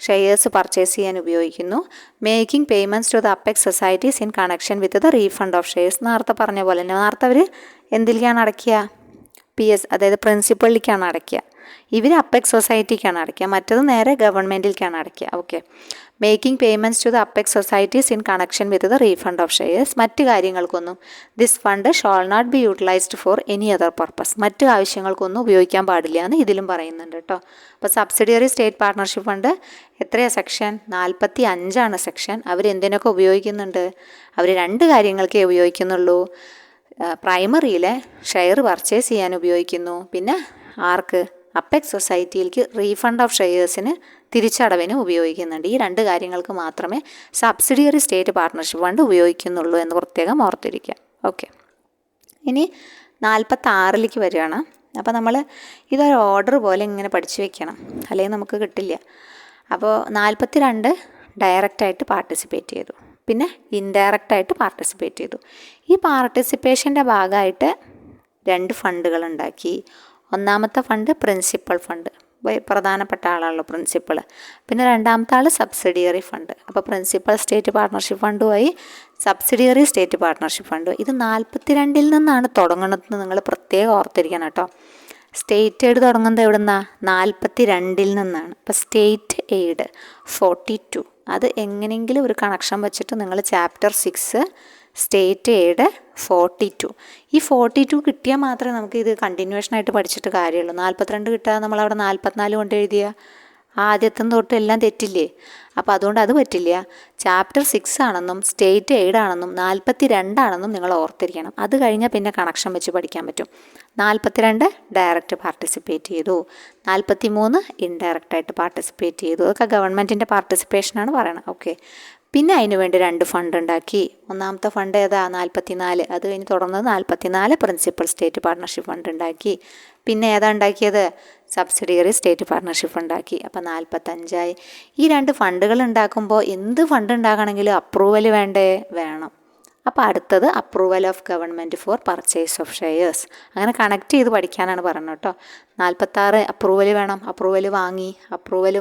shares purchase ചെയ്യാൻ ഉപയോഗിക്കുന്നു. Making payments to the apex societies in connection with the refund of shares. നേരത്തെ പറഞ്ഞ പോലെ തന്നെ നേരത്തെ അവർ എന്തിലേക്കാണ് അടയ്ക്കുക? PS, അതായത് പ്രിൻസിപ്പളിലേക്കാണ് അടയ്ക്കുക. ഇവർ അപ്പെക്സ് സൊസൈറ്റിക്കാണ് അടയ്ക്കുക, മറ്റത് നേരെ ഗവൺമെൻറ്റിലേക്കാണ് അടയ്ക്കുക. Okay. Making payments to the apex societies in connection with the refund of shares. മറ്റ് കാര്യങ്ങൾക്കൊന്നും this fund shall not be utilised for any other purpose. മറ്റ് ആവശ്യങ്ങൾക്കൊന്നും ഉപയോഗിക്കാൻ പാടില്ല എന്ന് ഇതിലും പറയുന്നുണ്ട് കേട്ടോ. അപ്പോൾ സബ്സിഡിയറി സ്റ്റേറ്റ് പാർട്ണർഷിപ്പ് ഫണ്ട് എത്രയാണ് സെക്ഷൻ? 45 സെക്ഷൻ. അവരെന്തിനൊക്കെ ഉപയോഗിക്കുന്നുണ്ട്? അവർ 2 കാര്യങ്ങൾക്കേ ഉപയോഗിക്കുന്നുള്ളൂ. പ്രൈമറിയിലെ ഷെയർ പർച്ചേസ് ചെയ്യാൻ ഉപയോഗിക്കുന്നു, പിന്നെ ആർക്ക്? അപ്പെക്സ് സൊസൈറ്റിയിലേക്ക് റീഫണ്ട് ഓഫ് ഷെയർസിന് തിരിച്ചടവിന് ഉപയോഗിക്കുന്നുണ്ട്. ഈ 2 കാര്യങ്ങൾക്ക് മാത്രമേ സബ്സിഡിയറി സ്റ്റേറ്റ് പാർട്ണർഷിപ്പ് ഫണ്ട് ഉപയോഗിക്കുന്നുള്ളൂ എന്ന് പ്രത്യേകം ഓർത്തിരിക്കുക. ഓക്കെ. ഇനി 46 വരികയാണ്. അപ്പോൾ നമ്മൾ ഇതൊരു ഓർഡർ പോലെ ഇങ്ങനെ പഠിച്ചു വെക്കണം, അല്ലെങ്കിൽ നമുക്ക് കിട്ടില്ല. അപ്പോൾ 42 ഡയറക്റ്റായിട്ട് പാർട്ടിസിപ്പേറ്റ് ചെയ്തു, പിന്നെ ഇൻഡയറക്റ്റായിട്ട് പാർട്ടിസിപ്പേറ്റ് ചെയ്തു. ഈ പാർട്ടിസിപ്പേഷൻ്റെ ഭാഗമായിട്ട് 2 ഫണ്ടുകൾ ഉണ്ടാക്കി. ഒന്നാമത്തെ ഫണ്ട് പ്രിൻസിപ്പൽ ഫണ്ട്, പ്രധാനപ്പെട്ട ആളാണല്ലോ പ്രിൻസിപ്പൾ. പിന്നെ രണ്ടാമത്തെ ആൾ സബ്സിഡിയറി ഫണ്ട്. അപ്പോൾ പ്രിൻസിപ്പൽ സ്റ്റേറ്റ് പാർട്ണർഷിപ്പ് ഫണ്ടുമായി സബ്സിഡിയറി സ്റ്റേറ്റ് പാർട്ണർഷിപ്പ് ഫണ്ട്. ഇത് 42 നിന്നാണ് തുടങ്ങുന്നത്, നിങ്ങൾ പ്രത്യേകം ഓർത്തിരിക്കണം കേട്ടോ. സ്റ്റേറ്റ് എയ്ഡ് തുടങ്ങുന്നത് എവിടെ നിന്നാണ്? 42 നിന്നാണ്. അപ്പോൾ സ്റ്റേറ്റ് എയ്ഡ് 42, അത് എങ്ങനെയെങ്കിലും ഒരു കണക്ഷൻ വെച്ചിട്ട് നിങ്ങൾ ചാപ്റ്റർ 6 സ്റ്റേറ്റ് എയ്ഡ് 42, ഈ 42 കിട്ടിയാൽ മാത്രമേ നമുക്ക് ഇത് കണ്ടിന്യൂഷനായിട്ട് പഠിച്ചിട്ട് കാര്യമുള്ളൂ. 42 കിട്ടാതെ നമ്മളവിടെ 44 കൊണ്ട് എഴുതിയ ആദ്യത്തെ തൊട്ട് എല്ലാം തെറ്റില്ലേ? അപ്പോൾ അതുകൊണ്ട് അത് പറ്റില്ല. ചാപ്റ്റർ 6 ആണെന്നും സ്റ്റേറ്റ് എയ്ഡ് ആണെന്നും 42 ആണെന്നും നിങ്ങൾ ഓർത്തിരിക്കണം. അത് കഴിഞ്ഞാൽ പിന്നെ കണക്ഷൻ വെച്ച് പഠിക്കാൻ പറ്റും. 42 ഡയറക്റ്റ് പാർട്ടിസിപ്പേറ്റ് ചെയ്തു, 43 ഇൻഡയറക്റ്റായിട്ട് പാർട്ടിസിപ്പേറ്റ് ചെയ്തു. അതൊക്കെ ഗവൺമെൻറ്റിൻ്റെ പാർട്ടിസിപ്പേഷനാണ് പറയണത്. ഓക്കെ. പിന്നെ അതിന് വേണ്ടി 2 ഫണ്ട് ഉണ്ടാക്കി. ഒന്നാമത്തെ ഫണ്ട് ഏതാ? 44. അത് കഴിഞ്ഞ് തുടർന്നത് 44 പ്രിൻസിപ്പൽ സ്റ്റേറ്റ് പാർട്ണർഷിപ്പ് ഫണ്ട് ഉണ്ടാക്കി. പിന്നെ ഏതാ ഉണ്ടാക്കിയത്? സബ്സിഡിയറി സ്റ്റേറ്റ് പാർട്ണർഷിപ്പ് ഉണ്ടാക്കി. അപ്പോൾ 45 ഈ 2 ഫണ്ടുകൾ ഉണ്ടാക്കുമ്പോൾ എന്ത് ഫണ്ട് ഉണ്ടാക്കണമെങ്കിലും അപ്രൂവൽ വേണ്ടേ? വേണം. അപ്പോൾ അടുത്തത് approval of government for purchase of shares. അങ്ങനെ കണക്ട് ചെയ്ത് പഠിക്കാനാണ് പറയുന്നത് കേട്ടോ. 46 അപ്രൂവൽ വേണം. അപ്രൂവൽ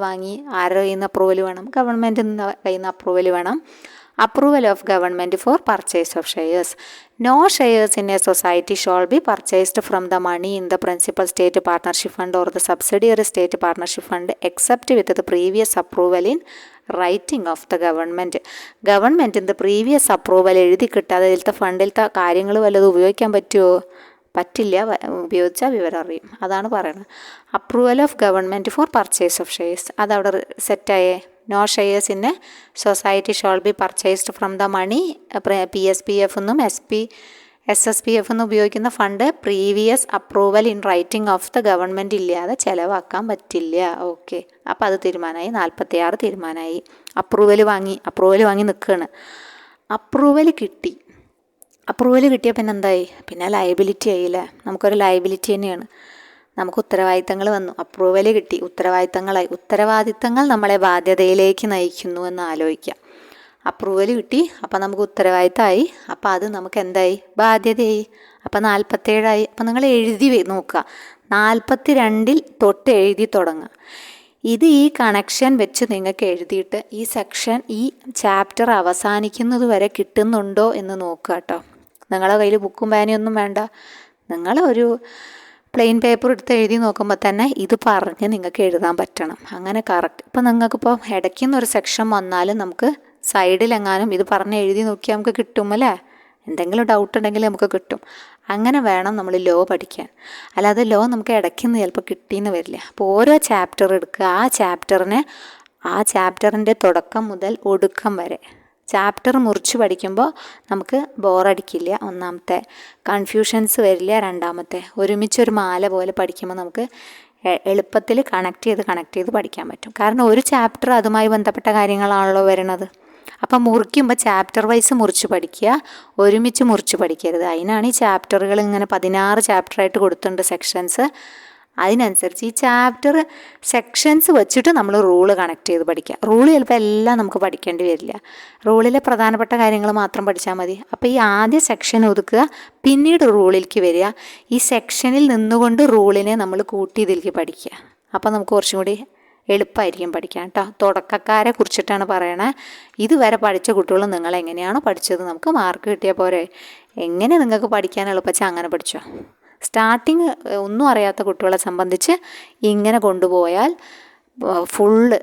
വാങ്ങി ആരുടെ കയ്യിൽ നിന്ന് അപ്രൂവൽ വേണം? ഗവൺമെൻറ്റിൽ നിന്ന് കയ്യിൽ നിന്ന് അപ്രൂവൽ വേണം. Approval of government for purchase of shares. No shares in a society shall be purchased from the money in the principal state partnership fund or the subsidiary state partnership fund except with the previous approval in writing of the ഗവൺമെൻറ്റിൻ്റെ പ്രീവിയസ് അപ്രൂവൽ എഴുതി കിട്ടാതെ ഇതിലത്തെ ഫണ്ടിലത്തെ കാര്യങ്ങൾ വല്ലതും ഉപയോഗിക്കാൻ പറ്റുമോ? പറ്റില്ല. ഉപയോഗിച്ചാൽ വിവരം അറിയും. അതാണ് പറയുന്നത്. Approval of government for purchase of shares അതവിടെ സെറ്റായേ. No shares in a society shall be purchased from the money. PSPF എന്നും SSPF എന്നും ഉപയോഗിക്കുന്ന fund previous approval in writing of the government ഇല്ലാതെ ചിലവാക്കാൻ പറ്റില്ല. ഓക്കെ. അപ്പോൾ അത് തീരുമാനമായി. 46 തീരുമാനമായി. അപ്രൂവൽ വാങ്ങി നിൽക്കുകയാണ്. അപ്രൂവൽ കിട്ടിയാൽ പിന്നെ എന്തായി? പിന്നെ ലയബിലിറ്റി ആയില്ലേ? നമുക്കൊരു ലയബിലിറ്റി തന്നെയാണ്. നമുക്ക് ഉത്തരവാദിത്തങ്ങൾ വന്നു. അപ്രൂവൽ കിട്ടി, ഉത്തരവാദിത്തങ്ങളായി. ഉത്തരവാദിത്തങ്ങൾ നമ്മളെ ബാധ്യതയിലേക്ക് നയിക്കുന്നു എന്ന് ആലോചിക്കാം. അപ്രൂവൽ കിട്ടി, അപ്പോൾ നമുക്ക് ഉത്തരവാദിത്തമായി. അപ്പോൾ അത് നമുക്ക് എന്തായി? ബാധ്യതയായി. അപ്പോൾ 47 അപ്പോൾ നിങ്ങൾ എഴുതി നോക്കുക. 42 തൊട്ട് എഴുതി തുടങ്ങുക. ഇത് ഈ കണക്ഷൻ വെച്ച് നിങ്ങൾക്ക് എഴുതിയിട്ട് ഈ സെക്ഷൻ, ഈ ചാപ്റ്റർ അവസാനിക്കുന്നത് വരെ കിട്ടുന്നുണ്ടോ എന്ന് നോക്കുക കേട്ടോ. നിങ്ങളുടെ കയ്യിൽ ബുക്കും പേനയൊന്നും വേണ്ട. നിങ്ങൾ ഒരു പ്ലെയിൻ പേപ്പർ എടുത്ത് എഴുതി നോക്കുമ്പോൾ തന്നെ ഇത് പറഞ്ഞ് നിങ്ങൾക്ക് എഴുതാൻ പറ്റണം. അങ്ങനെ കറക്റ്റ്. ഇപ്പോൾ നിങ്ങൾക്കിപ്പോൾ ഇടയ്ക്കുന്നൊരു സെക്ഷൻ വന്നാലും നമുക്ക് സൈഡിലെങ്ങാനും ഇത് പറഞ്ഞ് എഴുതി നോക്കിയാൽ നമുക്ക് കിട്ടും അല്ലേ? എന്തെങ്കിലും ഡൗട്ട് ഉണ്ടെങ്കിൽ നമുക്ക് കിട്ടും. അങ്ങനെ വേണം നമ്മൾ ലോ പഠിക്കാൻ. അല്ലാതെ ലോ നമുക്ക് ഇടയ്ക്കുന്ന് ചിലപ്പോൾ കിട്ടിയെന്ന് വരില്ല. അപ്പോൾ ഓരോ ചാപ്റ്റർ എടുക്കുക. ആ ചാപ്റ്ററിൻ്റെ തുടക്കം മുതൽ ഒടുക്കം വരെ ചാപ്റ്റർ മുറിച്ച് പഠിക്കുമ്പോൾ നമുക്ക് ബോറടിക്കില്ല. ഒന്നാമത്തെ കൺഫ്യൂഷൻസ് വരില്ല. രണ്ടാമത്തെ ഒരുമിച്ചൊരു മാല പോലെ പഠിക്കുമ്പോൾ നമുക്ക് എളുപ്പത്തിൽ കണക്ട് ചെയ്ത് പഠിക്കാൻ പറ്റും. കാരണം ഒരു ചാപ്റ്റർ അതുമായി ബന്ധപ്പെട്ട കാര്യങ്ങളാണല്ലോ വരുന്നത്. അപ്പം മുറിക്കുമ്പോൾ ചാപ്റ്റർ വൈസ് മുറിച്ച് പഠിക്കുക, ഒരുമിച്ച് മുറിച്ച് പഠിക്കരുത്. അതിനാണ് ഈ ചാപ്റ്ററുകൾ ഇങ്ങനെ 16 ചാപ്റ്ററായിട്ട് കൊടുത്തിട്ടുണ്ട് സെക്ഷൻസ്. അതിനനുസരിച്ച് ഈ ചാപ്റ്റർ സെക്ഷൻസ് വെച്ചിട്ട് നമ്മൾ റൂള് കണക്ട് ചെയ്ത് പഠിക്കുക. റൂള് ചിലപ്പോൾ എല്ലാം നമുക്ക് പഠിക്കേണ്ടി വരില്ല. റൂളിലെ പ്രധാനപ്പെട്ട കാര്യങ്ങൾ മാത്രം പഠിച്ചാൽ മതി. അപ്പോൾ ഈ ആദ്യ സെക്ഷൻ ഒതുക്കുക, പിന്നീട് റൂളിലേക്ക് വരിക. ഈ സെക്ഷനിൽ നിന്നുകൊണ്ട് റൂളിനെ നമ്മൾ കൂട്ടി ഇതിലേക്ക് പഠിക്കുക. അപ്പോൾ നമുക്ക് കുറച്ചും കൂടി എളുപ്പമായിരിക്കും പഠിക്കാൻ കേട്ടോ. തുടക്കക്കാരെ കുറിച്ചിട്ടാണ് പറയണത്. ഇതുവരെ പഠിച്ച കുട്ടികൾ നിങ്ങൾ എങ്ങനെയാണോ പഠിച്ചത് നമുക്ക് മാർക്ക് കിട്ടിയാൽ പോരെ. എങ്ങനെ നിങ്ങൾക്ക് പഠിക്കാൻ എളുപ്പച്ചാൽ അങ്ങനെ പഠിച്ചോ. സ്റ്റാർട്ടിങ് ഒന്നും അറിയാത്ത കുട്ടികളെ സംബന്ധിച്ച് ഇങ്ങനെ കൊണ്ടുപോയാൽ ഫുള്ള്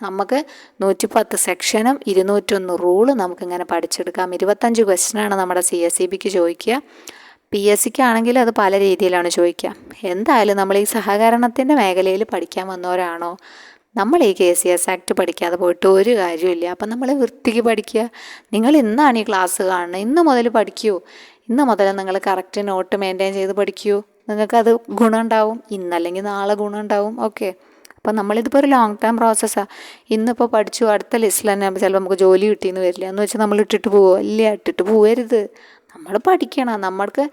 നമുക്ക് 110 സെക്ഷനും 201 റൂള് നമുക്കിങ്ങനെ പഠിച്ചെടുക്കാം. 25 ക്വസ്റ്റ്യനാണ് നമ്മുടെ CSEBക്ക് ചോദിക്കുക. PSCക്ക് ആണെങ്കിൽ അത് പല രീതിയിലാണ് ചോദിക്കുക. എന്തായാലും നമ്മൾ ഈ സഹകരണത്തിൻ്റെ മേഖലയിൽ പഠിക്കാൻ വന്നവരാണോ, നമ്മൾ ഈ KCS ആക്ട് പഠിക്കാതെ പോയിട്ട് ഒരു കാര്യമില്ല. അപ്പം നമ്മൾ വൃത്തിക്ക് പഠിക്കുക. നിങ്ങൾ ഇന്നാണ് ഈ ക്ലാസ് കാണുന്നത്, ഇന്ന് മുതൽ പഠിക്കൂ. ഇന്ന് മുതൽ നിങ്ങൾ കറക്റ്റ് നോട്ട് മെയിൻറ്റെയിൻ ചെയ്ത് പഠിക്കൂ. നിങ്ങൾക്കത് ഗുണമുണ്ടാവും, ഇന്നല്ലെങ്കിൽ നാളെ ഗുണമുണ്ടാവും. ഓക്കെ, അപ്പോൾ നമ്മളിതിപ്പോൾ ഒരു ലോങ് ടേം പ്രോസസ്സാണ്. ഇന്നിപ്പോൾ പഠിച്ചു, അടുത്ത ലിസ്റ്റിൽ തന്നെ ചിലപ്പോൾ നമുക്ക് ജോലി കിട്ടിയെന്ന് വരില്ല. എന്ന് വെച്ചാൽ നമ്മൾ ഇട്ടിട്ട് പോവോ? ഇല്ല, ഇട്ടിട്ട് പോവരുത്. നമ്മൾ പഠിക്കണം. നമ്മൾക്ക്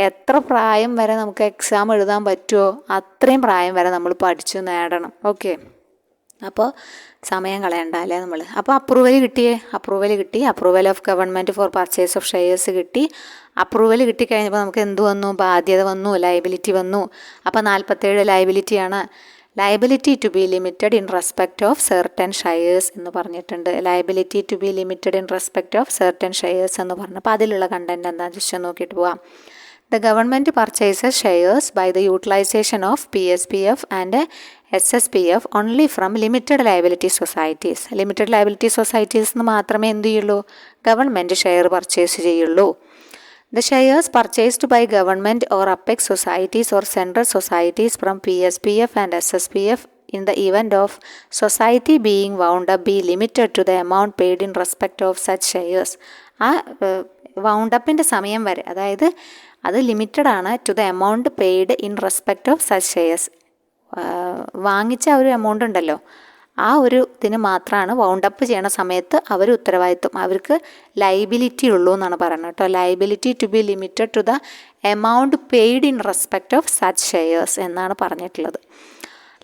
എത്ര പ്രായം വരെ നമുക്ക് എക്സാം എഴുതാൻ പറ്റുമോ അത്രയും പ്രായം വരെ നമ്മൾ പഠിച്ചു നേടണം. ഓക്കെ, അപ്പോൾ സമയം കളയണ്ട അല്ലേ നമ്മൾ. അപ്പോൾ അപ്രൂവൽ കിട്ടി. Approval of government for purchase of shares കിട്ടി. അപ്രൂവൽ കിട്ടിക്കഴിഞ്ഞപ്പോൾ നമുക്ക് എന്ത് വന്നു? ബാധ്യത വന്നു, ലയബിലിറ്റി വന്നു. അപ്പോൾ 47 ലയബിലിറ്റിയാണ്. Liability to be limited in respect of certain shares എന്ന് പറഞ്ഞിട്ടുണ്ട്. Liability to be limited in respect of certain shares എന്ന് പറഞ്ഞു. അപ്പോൾ അതിലുള്ള കണ്ടൻറ്റ് എന്താണെന്ന് ജസ്റ്റ് നോക്കിയിട്ട് പോവാം. The government purchases shares by the utilization of PSPF and SSPF only from limited liability societies. Limited liability societies എന്ന് മാത്രമേ എന്ത് ചെയ്യുള്ളൂ? ഗവൺമെൻറ് ഷെയർ പർച്ചേസ് ചെയ്യുള്ളൂ. The shares purchased by government or apex societies or central societies from PSPF and SSPF in the event of society being wound up be limited to the amount paid in respect of such shares. ആ വൗണ്ട് അപ്പിൻ്റെ സമയം വരെ, അതായത് അത് ലിമിറ്റഡ് ആണ് to the amount paid in respect of such shares. വാങ്ങിച്ച ഒരു എമൗണ്ട് ഉണ്ടല്ലോ, ആ ഒരു ഇതിന് മാത്രമാണ് വൗണ്ട് അപ്പ് ചെയ്യണ സമയത്ത് അവർ ഉത്തരവാദിത്വം, അവർക്ക് ലൈബിലിറ്റി ഉള്ളൂ എന്നാണ് പറയുന്നത് കേട്ടോ. Liability to be limited to the amount paid in respect of such shares എന്നാണ് പറഞ്ഞിട്ടുള്ളത്.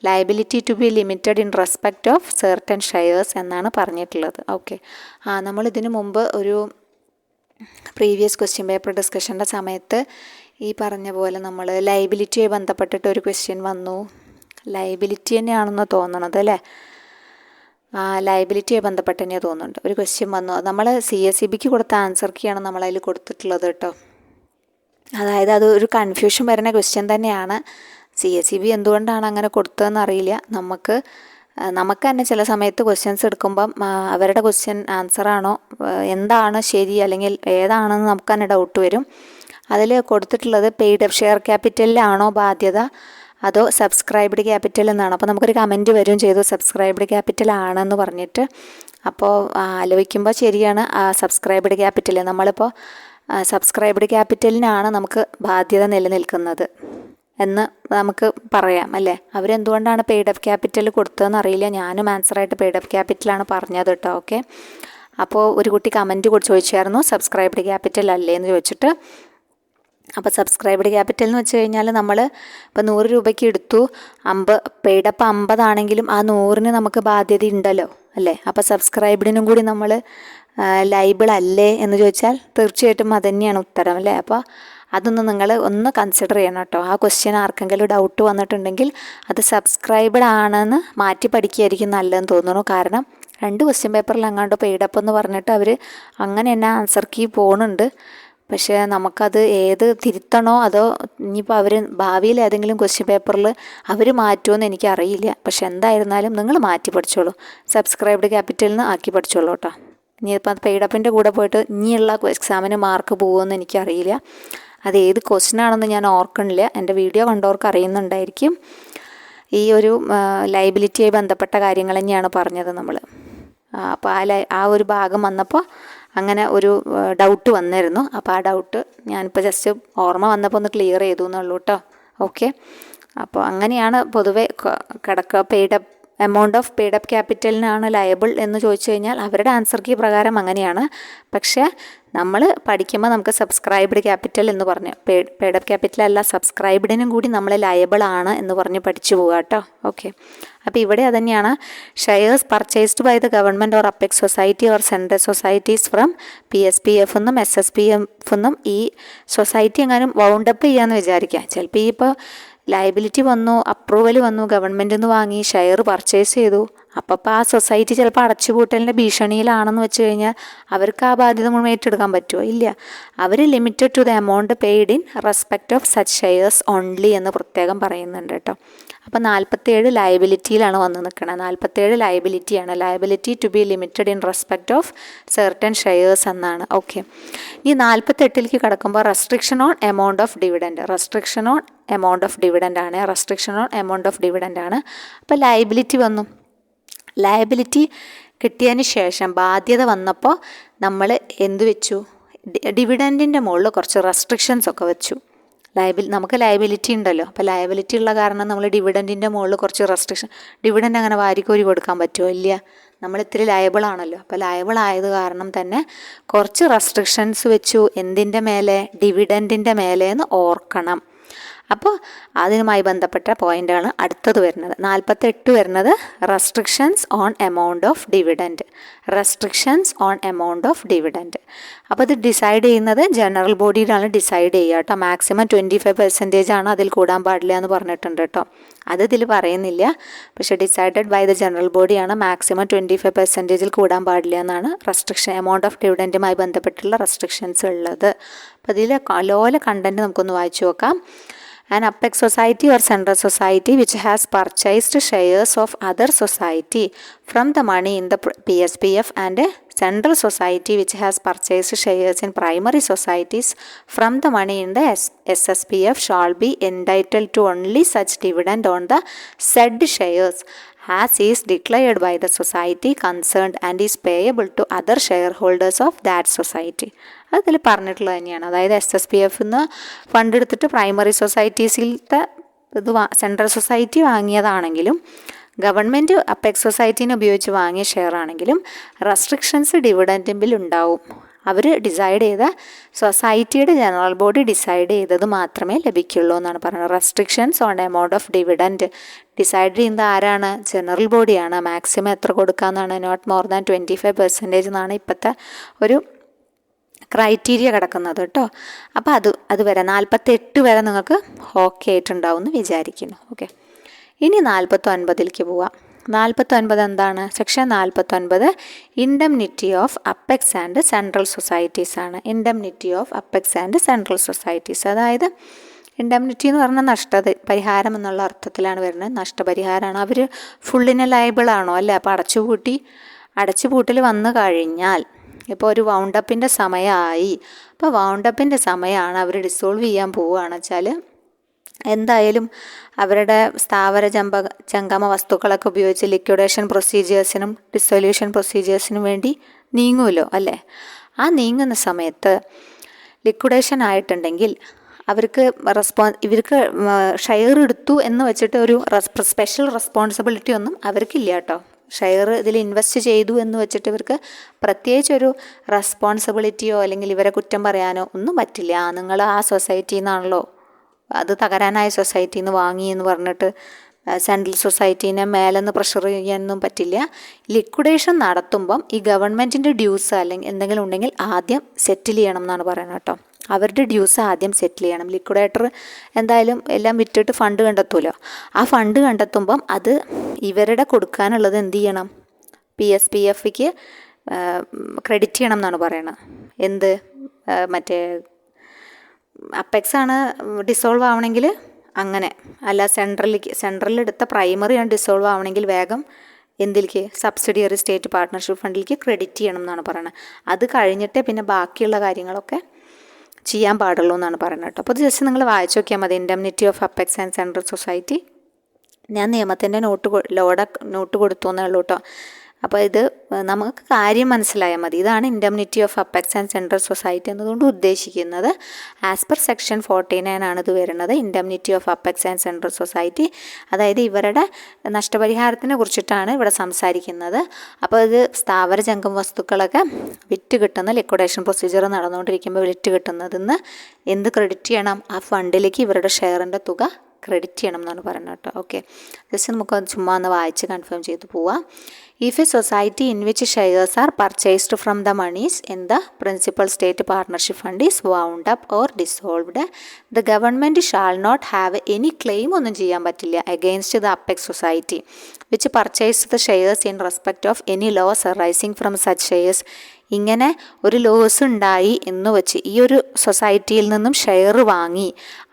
Liability to be limited in respect of certain shares എന്നാണ് പറഞ്ഞിട്ടുള്ളത്. ഓക്കെ, നമ്മളിതിനു മുമ്പ് ഒരു പ്രീവിയസ് ക്വസ്റ്റ്യൻ പേപ്പർ ഡിസ്കഷൻ്റെ സമയത്ത് ഈ പറഞ്ഞ പോലെ നമ്മൾ ലയബിലിറ്റിയുമായി ബന്ധപ്പെട്ടിട്ട് ഒരു ക്വസ്റ്റ്യൻ വന്നു. ലയബിലിറ്റി തന്നെയാണെന്ന് തോന്നണത് അല്ലേ? ലയബിലിറ്റിയുമായി ബന്ധപ്പെട്ട് തന്നെയാണ് തോന്നുന്നുണ്ട്. ഒരു ക്വസ്റ്റ്യൻ വന്നു, നമ്മൾ CSEBക്ക് കൊടുത്ത ആൻസർ കീയാണ് നമ്മളതിൽ കൊടുത്തിട്ടുള്ളത് കേട്ടോ. അതായത് അത് ഒരു കൺഫ്യൂഷൻ വരുന്ന ക്വസ്റ്റ്യൻ തന്നെയാണ്. CSEB എന്തുകൊണ്ടാണ് അങ്ങനെ കൊടുത്തതെന്ന് അറിയില്ല. നമുക്ക് തന്നെ ചില സമയത്ത് ക്വസ്റ്റ്യൻസ് എടുക്കുമ്പം അവരുടെ ക്വസ്റ്റ്യൻ ആൻസറാണോ എന്താണ് ശരി അല്ലെങ്കിൽ ഏതാണെന്ന് നമുക്ക് തന്നെ ഡൗട്ട് വരും. അതിൽ കൊടുത്തിട്ടുള്ളത് പെയ്ഡ് അപ്പ് ഷെയർ ക്യാപിറ്റലിലാണോ ബാധ്യത അതോ സബ്സ്ക്രൈബ്ഡ് ക്യാപിറ്റൽ എന്നാണ്. അപ്പോൾ നമുക്കൊരു കമൻറ്റ് വരും ചെയ്തു സബ്സ്ക്രൈബ്ഡ് ക്യാപിറ്റൽ ആണെന്ന് പറഞ്ഞിട്ട്. അപ്പോൾ ആലോചിക്കുമ്പോൾ ശരിയാണ്, സബ്സ്ക്രൈബ്ഡ് ക്യാപിറ്റൽ നമ്മളിപ്പോൾ സബ്സ്ക്രൈബ്ഡ് ക്യാപിറ്റലിനാണ് നമുക്ക് ബാധ്യത നിലനിൽക്കുന്നത് എന്ന് നമുക്ക് പറയാം അല്ലേ. അവരെന്തുകൊണ്ടാണ് പെയ്ഡ് അപ്പ് ക്യാപിറ്റൽ കൊടുത്തതെന്ന് അറിയില്ല. ഞാനും ആൻസറായിട്ട് പെയ്ഡ് അപ്പ് ക്യാപിറ്റലാണ് പറഞ്ഞത് കേട്ടോ. ഓക്കെ, അപ്പോൾ ഒരു കുട്ടി കമൻറ്റ് ചോദിച്ചായിരുന്നു സബ്സ്ക്രൈബ്ഡ് ക്യാപിറ്റൽ അല്ലേ എന്ന് ചോദിച്ചിട്ട്. അപ്പോൾ സബ്സ്ക്രൈബ്ഡ് ക്യാപിറ്റൽ എന്ന് വെച്ച് കഴിഞ്ഞാൽ നമ്മൾ ഇപ്പോൾ 100 രൂപയ്ക്ക് എടുത്തു, പെയ്ഡ് അപ്പ് 50 ആണെങ്കിലും ആ 100ന് നമുക്ക് ബാധ്യത ഉണ്ടല്ലോ അല്ലേ. അപ്പോൾ സബ്സ്ക്രൈബ്ഡിനും കൂടി നമ്മൾ ലൈബിൾ അല്ലേ എന്ന് ചോദിച്ചാൽ തീർച്ചയായിട്ടും അത് തന്നെയാണ് ഉത്തരം അല്ലേ. അപ്പോൾ അതൊന്ന് നിങ്ങൾ ഒന്ന് കൺസിഡർ ചെയ്യണം കേട്ടോ. ആ ക്വസ്റ്റ്യൻ ആർക്കെങ്കിലും ഡൗട്ട് വന്നിട്ടുണ്ടെങ്കിൽ അത് സബ്സ്ക്രൈബ്ഡ് ആണെന്ന് മാറ്റി പഠിക്കുകയായിരിക്കും നല്ലതെന്ന് തോന്നുന്നു. കാരണം 2 ക്വസ്റ്റ്യൻ പേപ്പറിൽ അങ്ങാണ്ട് പെയ്ഡപ്പ് എന്ന് പറഞ്ഞിട്ട് അവർ അങ്ങനെ തന്നെ ആൻസർ കീ പോകുന്നുണ്ട്. പക്ഷേ നമുക്കത് ഏത് തിരുത്തണോ അതോ ഇനിയിപ്പോൾ അവർ ഭാവിയിൽ ഏതെങ്കിലും ക്വസ്റ്റ്യൻ പേപ്പറിൽ അവർ മാറ്റുമെന്ന് എനിക്കറിയില്ല. പക്ഷെ എന്തായിരുന്നാലും നിങ്ങൾ മാറ്റി പഠിച്ചോളൂ, സബ്സ്ക്രൈബ്ഡ് ക്യാപിറ്റലിൽ നിന്ന് ആക്കി പഠിച്ചോളൂ കേട്ടോ. ഇനിയിപ്പോൾ അത് പെയ്ഡപ്പിൻ്റെ കൂടെ പോയിട്ട് ഇനിയുള്ള എക്സാമിന് മാർക്ക് പോകുമെന്ന് എനിക്കറിയില്ല. അത് ഏത് ക്വസ്റ്റ്യൻ ആണെന്ന് ഞാൻ ഓർക്കണില്ല. എൻ്റെ വീഡിയോ കണ്ടവർക്ക് അറിയുന്നുണ്ടായിരിക്കും. ഈ ഒരു ലയബിലിറ്റിയായി ബന്ധപ്പെട്ട കാര്യങ്ങൾ തന്നെയാണ് പറഞ്ഞത് നമ്മൾ. അപ്പോൾ ആ ഒരു ഭാഗം വന്നപ്പോൾ അങ്ങനെ ഒരു ഡൗട്ട് വന്നിരുന്നു. അപ്പോൾ ആ ഡൗട്ട് ഞാനിപ്പോൾ ജസ്റ്റ് ഓർമ്മ വന്നപ്പോൾ ഒന്ന് ക്ലിയർ ചെയ്തു എന്നുള്ളൂ കേട്ടോ. ഓക്കെ, അപ്പോൾ അങ്ങനെയാണ് പൊതുവെ കിടക്കുക. പെയ്ഡപ്പ് എമൗണ്ട് ഓഫ് പെയ്ഡപ്പ് ക്യാപിറ്റലിനാണ് ലയബിൾ എന്ന് ചോദിച്ചു കഴിഞ്ഞാൽ അവരുടെ ആൻസർ കീ പ്രകാരം അങ്ങനെയാണ്. പക്ഷേ നമ്മൾ പഠിക്കുമ്പോൾ നമുക്ക് സബ്സ്ക്രൈബ്ഡ് ക്യാപിറ്റൽ എന്ന് പറഞ്ഞ് പെയ്ഡപ്പ് ക്യാപിറ്റൽ അല്ല സബ്സ്ക്രൈബ്ഡിനും കൂടി നമ്മൾ ലയബിൾ ആണ് എന്ന് പറഞ്ഞ് പഠിച്ചു പോവുക കേട്ടോ. ഓക്കെ, അപ്പോൾ ഇവിടെ അതുതന്നെയാണ് shares purchased by the government or apex society or central societies from PSPF എന്നും SSPF എന്നും ഈ സൊസൈറ്റി എങ്ങാനും വൗണ്ട് അപ്പ് ചെയ്യാമെന്ന് വിചാരിക്കുക. ചിലപ്പോൾ ഈ ഇപ്പോൾ ലയബിലിറ്റി വന്നു, അപ്രൂവൽ വന്നു, ഗവൺമെൻറ്റിൽ നിന്ന് വാങ്ങി, ഷെയർ പർച്ചേസ് ചെയ്തു. അപ്പോൾ ആ സൊസൈറ്റി ചിലപ്പോൾ അടച്ചുപൂട്ടലിൻ്റെ ഭീഷണിയിലാണെന്ന് വെച്ച് കഴിഞ്ഞാൽ അവർക്ക് ആ ബാധ്യത മുഴുവൻ ഏറ്റെടുക്കാൻ പറ്റുമോ? ഇല്ല. അവർ limited to the amount paid in respect of such shares only എന്ന് പ്രത്യേകം പറയുന്നുണ്ട് കേട്ടോ. അപ്പോൾ 47 ലയബിലിറ്റിയിലാണ് വന്ന് നിൽക്കുന്നത്. 47 ലയബിലിറ്റിയാണ്. Liability to be limited in respect of certain shares എന്നാണ്. ഓക്കെ, ഈ 48ലേക്ക് കടക്കുമ്പോൾ restriction on amount of dividend. Restriction on amount of dividend ആണ്. Restriction on amount of dividend ആണ്. അപ്പോൾ ലയബിലിറ്റി വന്നു. ലയബിലിറ്റി കിട്ടിയതിന് ശേഷം ബാധ്യത വന്നപ്പോൾ നമ്മൾ എന്ത് വെച്ചു? ഡിവിഡൻറ്റിൻ്റെ മുകളിൽ കുറച്ച് റെസ്ട്രിക്ഷൻസ് ഒക്കെ വെച്ചു. നമുക്ക് ലയബിലിറ്റി ഉണ്ടല്ലോ. അപ്പോൾ ലയബിലിറ്റി ഉള്ള കാരണം നമ്മൾ ഡിവിഡൻറ്റിൻ്റെ മുകളിൽ കുറച്ച് റെസ്ട്രിക്ഷൻ. ഡിവിഡൻറ്റ് അങ്ങനെ വാരിക്കോരി കൊടുക്കാൻ പറ്റുമോ? ഇല്ല. നമ്മൾ ഇത്തിരി ലയബിൾ ആണല്ലോ. അപ്പോൾ ലയബിൾ ആയത് കാരണം തന്നെ കുറച്ച് റെസ്ട്രിക്ഷൻസ് വെച്ചു. എന്തിൻ്റെ മേലെ? ഡിവിഡൻറ്റിൻ്റെ മേലെ എന്ന് ഓർക്കണം. അപ്പോൾ അതിനുമായി ബന്ധപ്പെട്ട പോയിൻ്റാണ് അടുത്തത് വരുന്നത്. 48 വരുന്നത് restrictions on amount of dividend. Restrictions on amount of dividend. അപ്പോൾ ഇത് ഡിസൈഡ് ചെയ്യുന്നത് ജനറൽ ബോഡിയിലാണ് ഡിസൈഡ് ചെയ്യുക കേട്ടോ. മാക്സിമം 25% ആണ്, അതിൽ കൂടാൻ പാടില്ല എന്ന് പറഞ്ഞിട്ടുണ്ട് കേട്ടോ. അത് ഇതിൽ പറയുന്നില്ല. പക്ഷേ ഡിസൈഡഡ് ബൈ ദ ജനറൽ ബോഡിയാണ്. മാക്സിമം 25%-ൽ കൂടാൻ പാടില്ല എന്നാണ് റെസ്ട്രിക്ഷൻ എമൗണ്ട് ഓഫ് ഡിവിഡൻറ്റുമായി ബന്ധപ്പെട്ടുള്ള റെസ്ട്രിക്ഷൻസ് ഉള്ളത്. അപ്പോൾ ഇതിൽ ലോയിലെ കണ്ടൻറ്റ് നമുക്കൊന്ന് വായിച്ചു നോക്കാം. An apex society or central society which has purchased shares of other society from the money in the PSPF and a central society which has purchased shares in primary societies from the money in the SSPF shall be entitled to only such dividend on the said shares as is declared by the society concerned and is payable to other shareholders of that society. അതിൽ പറഞ്ഞിട്ടുള്ളത് തന്നെയാണ്. അതായത് SSPF-ന്ന് ഫണ്ട് എടുത്തിട്ട് പ്രൈമറി സൊസൈറ്റീസിലത്തെ ഇത് സെൻട്രൽ സൊസൈറ്റി വാങ്ങിയതാണെങ്കിലും ഗവൺമെൻറ് അപ്പെക്സ് സൊസൈറ്റീനെ ഉപയോഗിച്ച് വാങ്ങിയ ഷെയർ ആണെങ്കിലും റെസ്ട്രിക്ഷൻസ് ഡിവിഡൻറ്റിൽ ഉണ്ടാവും. അവർ ഡിസൈഡ് ചെയ്ത സൊസൈറ്റിയുടെ ജനറൽ ബോഡി ഡിസൈഡ് ചെയ്തത് മാത്രമേ ലഭിക്കുള്ളൂ എന്നാണ് പറയുന്നത്. Restrictions on amount of dividend decide ചെയ്യുന്നത് ആരാണ്? ജനറൽ ബോഡിയാണ്. മാക്സിമം എത്ര കൊടുക്കാമെന്നാണ്? നോട്ട് മോർ ദാൻ 25% എന്നാണ് ഇപ്പോഴത്തെ ഒരു ക്രൈറ്റീരിയ കിടക്കുന്നത് കേട്ടോ. അപ്പോൾ അത് വരെ 48 വരെ നിങ്ങൾക്ക് ഓക്കെ ആയിട്ടുണ്ടാവും എന്ന് വിചാരിക്കുന്നു. ഓക്കെ, ഇനി 49ലേക്ക് പോവാം. 49 എന്താണ്? Section 49 indemnity of apex and central societies ആണ്. Indemnity of apex and central societies. അതായത് ഇൻഡംനിറ്റി എന്ന് പറഞ്ഞാൽ പരിഹാരം എന്നുള്ള അർത്ഥത്തിലാണ് വരുന്നത്. നഷ്ടപരിഹാരമാണ്. അവർ ഫുള്ളിന് ലയബിളാണോ? അല്ലേ? അപ്പോൾ അടച്ചുപൂട്ടൽ വന്നു കഴിഞ്ഞാൽ ഇപ്പോൾ ഒരു വൗണ്ടപ്പിൻ്റെ സമയമായി. അപ്പോൾ വൗണ്ടപ്പിൻ്റെ സമയമാണ്, അവർ ഡിസോൾവ് ചെയ്യാൻ പോവുകയാണെന്ന് വെച്ചാൽ എന്തായാലും അവരുടെ സ്ഥാവര ജംഗമ വസ്തുക്കളൊക്കെ ഉപയോഗിച്ച് ലിക്വിഡേഷൻ പ്രൊസീജിയേഴ്സിനും ഡിസൊല്യൂഷൻ പ്രൊസീജിയേഴ്സിനും വേണ്ടി നീങ്ങുമല്ലോ അല്ലേ? ആ നീങ്ങുന്ന സമയത്ത് ലിക്വിഡേഷൻ ആയിട്ടുണ്ടെങ്കിൽ ഇവർക്ക് ഷെയർ എടുത്തു എന്ന് വെച്ചിട്ട് ഒരു സ്പെഷ്യൽ റെസ്പോൺസിബിലിറ്റി ഒന്നും അവർക്കില്ല കേട്ടോ. ഷെയർ ഇതിൽ ഇൻവെസ്റ്റ് ചെയ്തു എന്ന് വെച്ചിട്ട് ഇവർക്ക് പ്രത്യേകിച്ചൊരു റെസ്പോൺസിബിലിറ്റിയോ അല്ലെങ്കിൽ ഇവരെ കുറ്റം പറയാനോ ഒന്നും പറ്റില്ല. നിങ്ങൾ ആ സൊസൈറ്റിയിൽ നിന്നാണല്ലോ, അത് തകരാനായ സൊസൈറ്റിയിൽ നിന്ന് വാങ്ങി എന്ന് പറഞ്ഞിട്ട് സെൻട്രൽ സൊസൈറ്റീനെ മേലെന്ന് പ്രഷർ ചെയ്യാനൊന്നും പറ്റില്ല. ലിക്വിഡേഷൻ നടത്തുമ്പം ഈ ഗവൺമെൻറ്റിൻ്റെ ഡ്യൂസ് അല്ലെങ്കിൽ എന്തെങ്കിലും ഉണ്ടെങ്കിൽ ആദ്യം സെറ്റിൽ ചെയ്യണം എന്നാണ് പറയുന്നത് കേട്ടോ. അവരുടെ ഡ്യൂസ് ആദ്യം സെറ്റിൽ ചെയ്യണം. ലിക്വിഡേറ്റർ എന്തായാലും എല്ലാം വിറ്റിട്ട് ഫണ്ട് കണ്ടെത്തുമല്ലോ. ആ ഫണ്ട് കണ്ടെത്തുമ്പം അത് ഇവരുടെ കൊടുക്കാനുള്ളത് എന്ത് ചെയ്യണം? PSPF-ക്ക് ക്രെഡിറ്റ് ചെയ്യണം എന്നാണ് പറയുന്നത്. എന്ത്? മറ്റേ അപ്പെക്സ് ആണ് ഡിസോൾവ് ആവണമെങ്കിൽ അങ്ങനെ, അല്ല സെൻട്രലിലെടുത്ത പ്രൈമറി ആണ് ഡിസോൾവ് ആവണമെങ്കിൽ വേഗം എന്തിലേക്ക്? സബ്സിഡിയറി സ്റ്റേറ്റ് പാർട്ട്ണർഷിപ്പ് ഫണ്ടിലേക്ക് ക്രെഡിറ്റ് ചെയ്യണം എന്നാണ് പറയുന്നത്. അത് കഴിഞ്ഞിട്ടേ പിന്നെ ബാക്കിയുള്ള കാര്യങ്ങളൊക്കെ ചെയ്യാൻ പാടുള്ളൂ എന്നാണ് പറയുന്നത് കേട്ടോ. അപ്പോൾ ഇത് ജസ്റ്റ് നിങ്ങൾ വായിച്ചു നോക്കിയാൽ മതി. Indemnity of apex and central society. ഞാൻ നിയമത്തിൻ്റെ നോട്ട് കൊടുത്തു എന്നേ ഉള്ളൂ കേട്ടോ. അപ്പോൾ ഇത് നമുക്ക് കാര്യം മനസ്സിലായാൽ മതി. ഇതാണ് indemnity of apex and central society എന്നതുകൊണ്ട് ഉദ്ദേശിക്കുന്നത്. ആസ് പെർ സെക്ഷൻ 49 ആണ് ഇത് വരുന്നത്. Indemnity of apex and central society, അതായത് ഇവരുടെ നഷ്ടപരിഹാരത്തിനെ കുറിച്ചിട്ടാണ് ഇവിടെ സംസാരിക്കുന്നത്. അപ്പോൾ ഇത് സ്ഥാവര ജംഗമ വസ്തുക്കളൊക്കെ വിറ്റ് കിട്ടുന്ന ലിക്വിഡേഷൻ പ്രൊസീജിയർ നടന്നുകൊണ്ടിരിക്കുമ്പോൾ വിറ്റ് കിട്ടുന്നതിന്ന് എന്ത് ക്രെഡിറ്റ് ചെയ്യണം? ആ ഫണ്ടിലേക്ക് ഇവരുടെ ഷെയറിൻ്റെ തുക ക്രെഡിറ്റ് ചെയ്യണം എന്നാണ് പറയുന്നത് കേട്ടോ. ഓക്കെ, ജസ്റ്റ് നമുക്ക് ചുമ്മാ ഒന്ന് വായിച്ച് കൺഫേം ചെയ്ത് പോവാം. If a society in which shares are purchased from the moneys in the principal state partnership fund is wound up or dissolved, the government shall not have any claim ഒന്നും ചെയ്യാൻ പറ്റില്ല against the apex society which purchase the shares in respect of any loss arising from such shares. ഇങ്ങനെ ഒരു ലോസ് ഉണ്ടായി എന്ന് വെച്ച് ഈ ഒരു സൊസൈറ്റിയിൽ നിന്നും ഷെയർ വാങ്ങി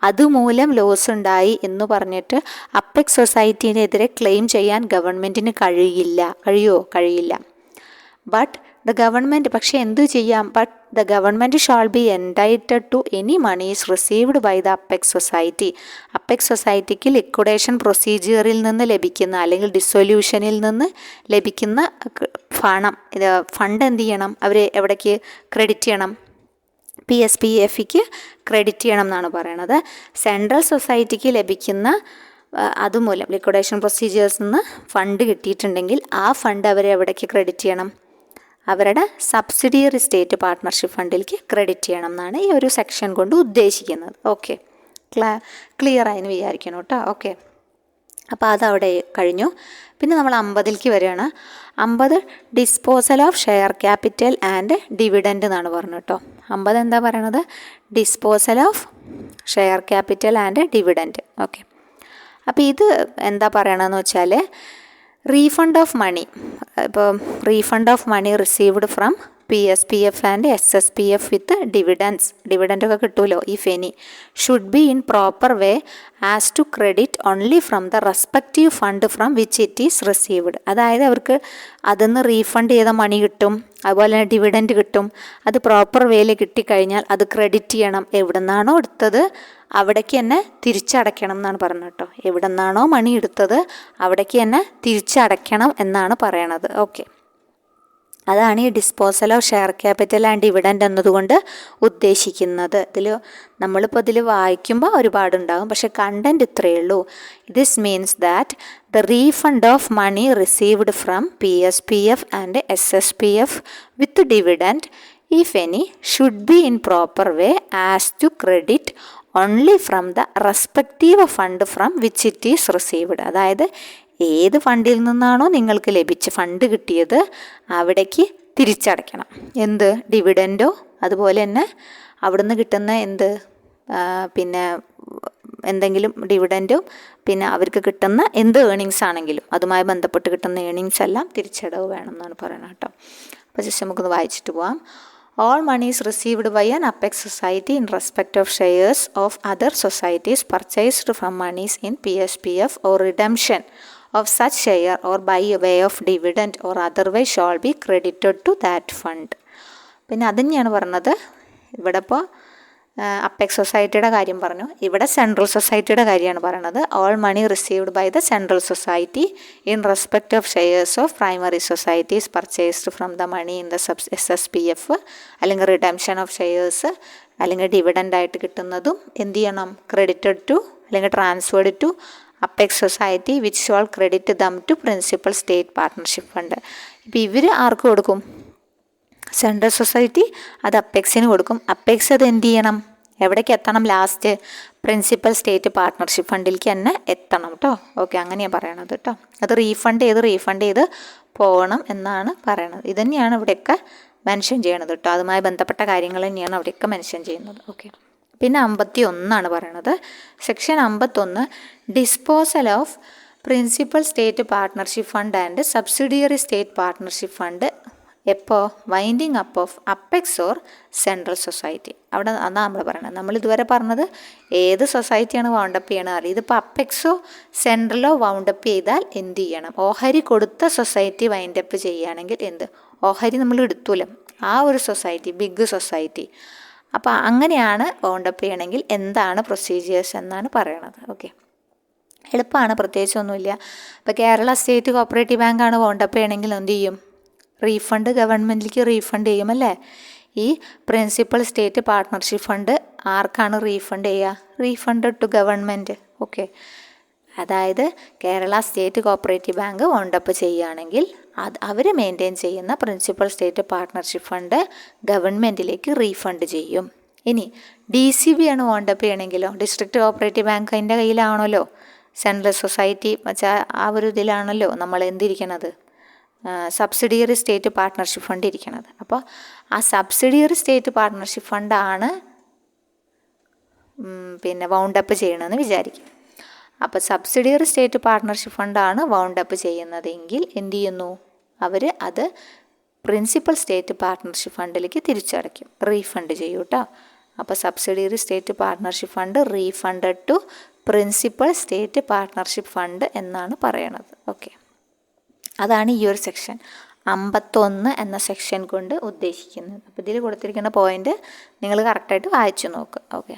അതുമൂലം ലോസ് ഉണ്ടായി എന്ന് പറഞ്ഞിട്ട് അപ്പെക്സ് സൊസൈറ്റിനെതിരെ ക്ലെയിം ചെയ്യാൻ ഗവൺമെൻറ്റിന് കഴിയില്ല. ബട്ട് ദ ഗവൺമെൻറ് പക്ഷേ എന്ത് ചെയ്യാം? But the government shall be entitled to any monies received by the apex society. Apex സൊസൈറ്റിക്ക് ലിക്വിഡേഷൻ പ്രൊസീജിയറിൽ നിന്ന് ലഭിക്കുന്ന അല്ലെങ്കിൽ ഡിസൊല്യൂഷനിൽ നിന്ന് ലഭിക്കുന്ന ഫണ്ട് എന്ത് ചെയ്യണം? അവർ എവിടേക്ക് ക്രെഡിറ്റ് ചെയ്യണം? PSPFക്ക് ക്രെഡിറ്റ് ചെയ്യണം എന്നാണ് പറയണത്. സെൻട്രൽ സൊസൈറ്റിക്ക് ലഭിക്കുന്ന അതുമൂലം ലിക്വിഡേഷൻ പ്രൊസീജിയേഴ്സിൽ നിന്ന് ഫണ്ട് കിട്ടിയിട്ടുണ്ടെങ്കിൽ ആ ഫണ്ട് അവരെ എവിടേക്ക് ക്രെഡിറ്റ് ചെയ്യണം? അവരുടെ സബ്സിഡിയറി സ്റ്റേറ്റ് പാർട്ട്ണർഷിപ്പ് ഫണ്ടിലേക്ക് ക്രെഡിറ്റ് ചെയ്യണം എന്നാണ് ഈ ഒരു സെക്ഷൻ കൊണ്ട് ഉദ്ദേശിക്കുന്നത്. ഓക്കെ, ക്ലിയർ ആയെന്ന് വിചാരിക്കണം കേട്ടോ. ഓക്കെ, അപ്പോൾ അതവിടെ കഴിഞ്ഞു. പിന്നെ നമ്മൾ 50ലേക്ക് വരികയാണ്. 50 disposal of share capital and dividend എന്നാണ് പറഞ്ഞത് കേട്ടോ. 50 എന്താ പറയണത്? Disposal of share capital and dividend. Okay, അപ്പോൾ ഇത് എന്താ പറയണമെന്ന് വെച്ചാൽ റീഫണ്ട് ഓഫ് മണി. ഇപ്പോൾ refund of money received from PSPF and SSPF with ഡിവിഡൻഡൊക്കെ കിട്ടുമല്ലോ if any, should be in proper way as to credit only from the respective fund from which it is received. അതായത് അവർക്ക് അതിന്ന് റീഫണ്ട് ചെയ്ത മണി കിട്ടും, അതുപോലെ തന്നെ ഡിവിഡൻഡ് കിട്ടും. അത് പ്രോപ്പർ വേയിൽ കിട്ടിക്കഴിഞ്ഞാൽ അത് ക്രെഡിറ്റ് ചെയ്യണം. എവിടെ നിന്നാണോ എടുത്തത് അവിടേക്ക് തന്നെ തിരിച്ചടയ്ക്കണം എന്നാണ് പറയുന്നത് കേട്ടോ. എവിടെ നിന്നാണോ മണി എടുത്തത് അവിടേക്ക് തന്നെ തിരിച്ചടയ്ക്കണം എന്നാണ് പറയണത്. ഓക്കെ, അതാണ് ഈ disposal of share capital and dividend എന്നതുകൊണ്ട് ഉദ്ദേശിക്കുന്നത്. നമ്മളിപ്പോൾ ഇതിൽ വായിക്കുമ്പോൾ ഒരുപാടുണ്ടാകും, പക്ഷേ കണ്ടൻറ് ഇത്രയേ ഉള്ളൂ. This means that the refund of money received from PSPF and SSPF with dividend if any should be in proper way as to credit only from the respective fund from which it is received. അതായത് ഏത് ഫണ്ടിൽ നിന്നാണോ നിങ്ങൾക്ക് ലഭിച്ച ഫണ്ട് കിട്ടിയത് അവിടേക്ക് തിരിച്ചടയ്ക്കണം. എന്ത്? ഡിവിഡൻഡോ അതുപോലെ തന്നെ അവിടുന്ന് കിട്ടുന്ന പിന്നെ എന്തെങ്കിലും ഡിവിഡൻഡും പിന്നെ അവർക്ക് കിട്ടുന്ന എന്ത് ഏണിങ്സ് ആണെങ്കിലും അതുമായി ബന്ധപ്പെട്ട് കിട്ടുന്ന ഏണിങ്സ് എല്ലാം തിരിച്ചടവ് വേണം എന്നാണ് പറയുന്നത് കേട്ടോ. അപ്പോൾ ജസ്റ്റ് നമുക്കൊന്ന് വായിച്ചിട്ട് പോവാം. All monies received by an apex society in respect of shares of other societies purchased from monies in PSPF or redemption of such share or by way of dividend or otherwise shall be credited to that fund. പിന്നെ അത് തന്നെയാണ് പറഞ്ഞത്. ഇവിടെ ഇപ്പോൾ അപ്പെക്സ് സൊസൈറ്റിയുടെ കാര്യം പറഞ്ഞു, ഇവിടെ സെൻട്രൽ സൊസൈറ്റിയുടെ കാര്യമാണ് പറയണത്. All money received by the central society in respect of shares of primary societies purchased from the money in the SSPF അല്ലെങ്കിൽ റിഡംഷൻ ഓഫ് ഷെയർസ് അല്ലെങ്കിൽ ഡിവിഡൻ്റായിട്ട് കിട്ടുന്നതും എന്ത് ചെയ്യണം? ക്രെഡിറ്റഡ് ടു അല്ലെങ്കിൽ transferred to apex society which shall credit them to principal state partnership fund. ഇപ്പോൾ ഇവർ ആർക്ക് കൊടുക്കും? സെൻട്രൽ സൊസൈറ്റി അത് അപ്പെക്സിന് കൊടുക്കും. അപ്പെക്സ് അത് എന്ത് ചെയ്യണം? എവിടേക്ക് എത്തണം? ലാസ്റ്റ് പ്രിൻസിപ്പൽ സ്റ്റേറ്റ് പാർട്ട്ണർഷിപ്പ് ഫണ്ടിലേക്ക് തന്നെ എത്തണം കേട്ടോ. ഓക്കെ, അങ്ങനെയാണ് പറയണത് കേട്ടോ. അത് റീഫണ്ട് ചെയ്ത് പോകണം എന്നാണ് പറയണത്. ഇത് തന്നെയാണ് ഇവിടെയൊക്കെ മെൻഷൻ ചെയ്യണത് കേട്ടോ. അതുമായി ബന്ധപ്പെട്ട കാര്യങ്ങൾ തന്നെയാണ് അവിടെയൊക്കെ മെൻഷൻ ചെയ്യുന്നത്. ഓക്കെ, പിന്നെ 51 പറയണത്. Section 51 disposal of principal state partnership fund and subsidiary state partnership fund എപ്പോൾ? Winding up of apex or central society. അവിടെ അതാണ് നമ്മൾ പറയണത്. നമ്മൾ ഇതുവരെ പറഞ്ഞത് ഏത് സൊസൈറ്റിയാണ് വൗണ്ടപ്പ് ചെയ്യണത്. ഇതിപ്പോൾ അപ്പെക്സോ സെൻട്രലോ വൗണ്ടപ്പ് ചെയ്താൽ എന്ത് ചെയ്യണം? ഓഹരി കൊടുത്ത സൊസൈറ്റി വൈൻഡപ്പ് ചെയ്യുകയാണെങ്കിൽ ഓഹരി നമ്മൾ എടുത്തൂലോ ആ ഒരു സൊസൈറ്റി, ബിഗ് സൊസൈറ്റി. അപ്പോൾ അങ്ങനെയാണ് വൗണ്ടപ്പ് ചെയ്യണമെങ്കിൽ എന്താണ് പ്രൊസീജിയേഴ്സ് എന്നാണ് പറയണത്. ഓക്കെ, എളുപ്പമാണ്, പ്രത്യേകിച്ചൊന്നുമില്ല. ഇപ്പോൾ കേരള സ്റ്റേറ്റ് കോപ്പറേറ്റീവ് ബാങ്കാണ് വൗണ്ടപ്പ് ചെയ്യണമെങ്കിൽ എന്ത് ചെയ്യും? റീഫണ്ട് ഗവൺമെൻറ്റിലേക്ക് റീഫണ്ട് ചെയ്യും അല്ലേ. ഈ പ്രിൻസിപ്പൽ സ്റ്റേറ്റ് പാർട്ട്ണർഷിപ്പ് ഫണ്ട് ആർക്കാണ് റീഫണ്ട് ചെയ്യുക? Refund to government. ഓക്കെ, അതായത് Kerala state cooperative bank wound up ചെയ്യുകയാണെങ്കിൽ അവർ മെയിൻറ്റെയിൻ ചെയ്യുന്ന പ്രിൻസിപ്പൽ സ്റ്റേറ്റ് പാർട്ട്ണർഷിപ്പ് ഫണ്ട് ഗവൺമെൻറ്റിലേക്ക് റീഫണ്ട് ചെയ്യും. ഇനി DCB ആണ് വൗണ്ടപ്പ് ചെയ്യണമെങ്കിലോ, ഡിസ്ട്രിക്റ്റ് കോഓപ്പറേറ്റീവ് ബാങ്ക് അതിൻ്റെ കയ്യിലാണല്ലോ, സെൻട്രൽ സൊസൈറ്റി വെച്ചാൽ ആ ഒരു ഇതിലാണല്ലോ നമ്മൾ എന്തിരിക്കണത്, സബ്സിഡിയറി സ്റ്റേറ്റ് പാർട്ട്ണർഷിപ്പ് ഫണ്ട് ഇരിക്കണത്. അപ്പോൾ ആ സബ്സിഡിയറി സ്റ്റേറ്റ് പാർട്ട്ണർഷിപ്പ് ഫണ്ടാണ് പിന്നെ വൗണ്ടപ്പ് ചെയ്യണമെന്ന് വിചാരിക്കും. അപ്പോൾ സബ്സിഡിയറി സ്റ്റേറ്റ് പാർട്ട്ണർഷിപ്പ് ഫണ്ടാണ് വൗണ്ടപ്പ് ചെയ്യുന്നതെങ്കിൽ എന്ത് ചെയ്യുന്നു, അവർ അത് പ്രിൻസിപ്പൽ സ്റ്റേറ്റ് പാർട്ട്ണർഷിപ്പ് ഫണ്ടിലേക്ക് തിരിച്ചടയ്ക്കും, റീഫണ്ട് ചെയ്യും കേട്ടോ. അപ്പോൾ subsidiary state partnership fund refunded to principal state partnership fund എന്നാണ് പറയണത്. ഓക്കെ, അതാണ് ഈ ഒരു സെക്ഷൻ 51 എന്ന സെക്ഷൻ കൊണ്ട് ഉദ്ദേശിക്കുന്നത്. അപ്പോൾ ഇതിൽ കൊടുത്തിരിക്കുന്ന പോയിന്റ് നിങ്ങൾ കറക്റ്റായിട്ട് വായിച്ചു നോക്കുക. ഓക്കെ,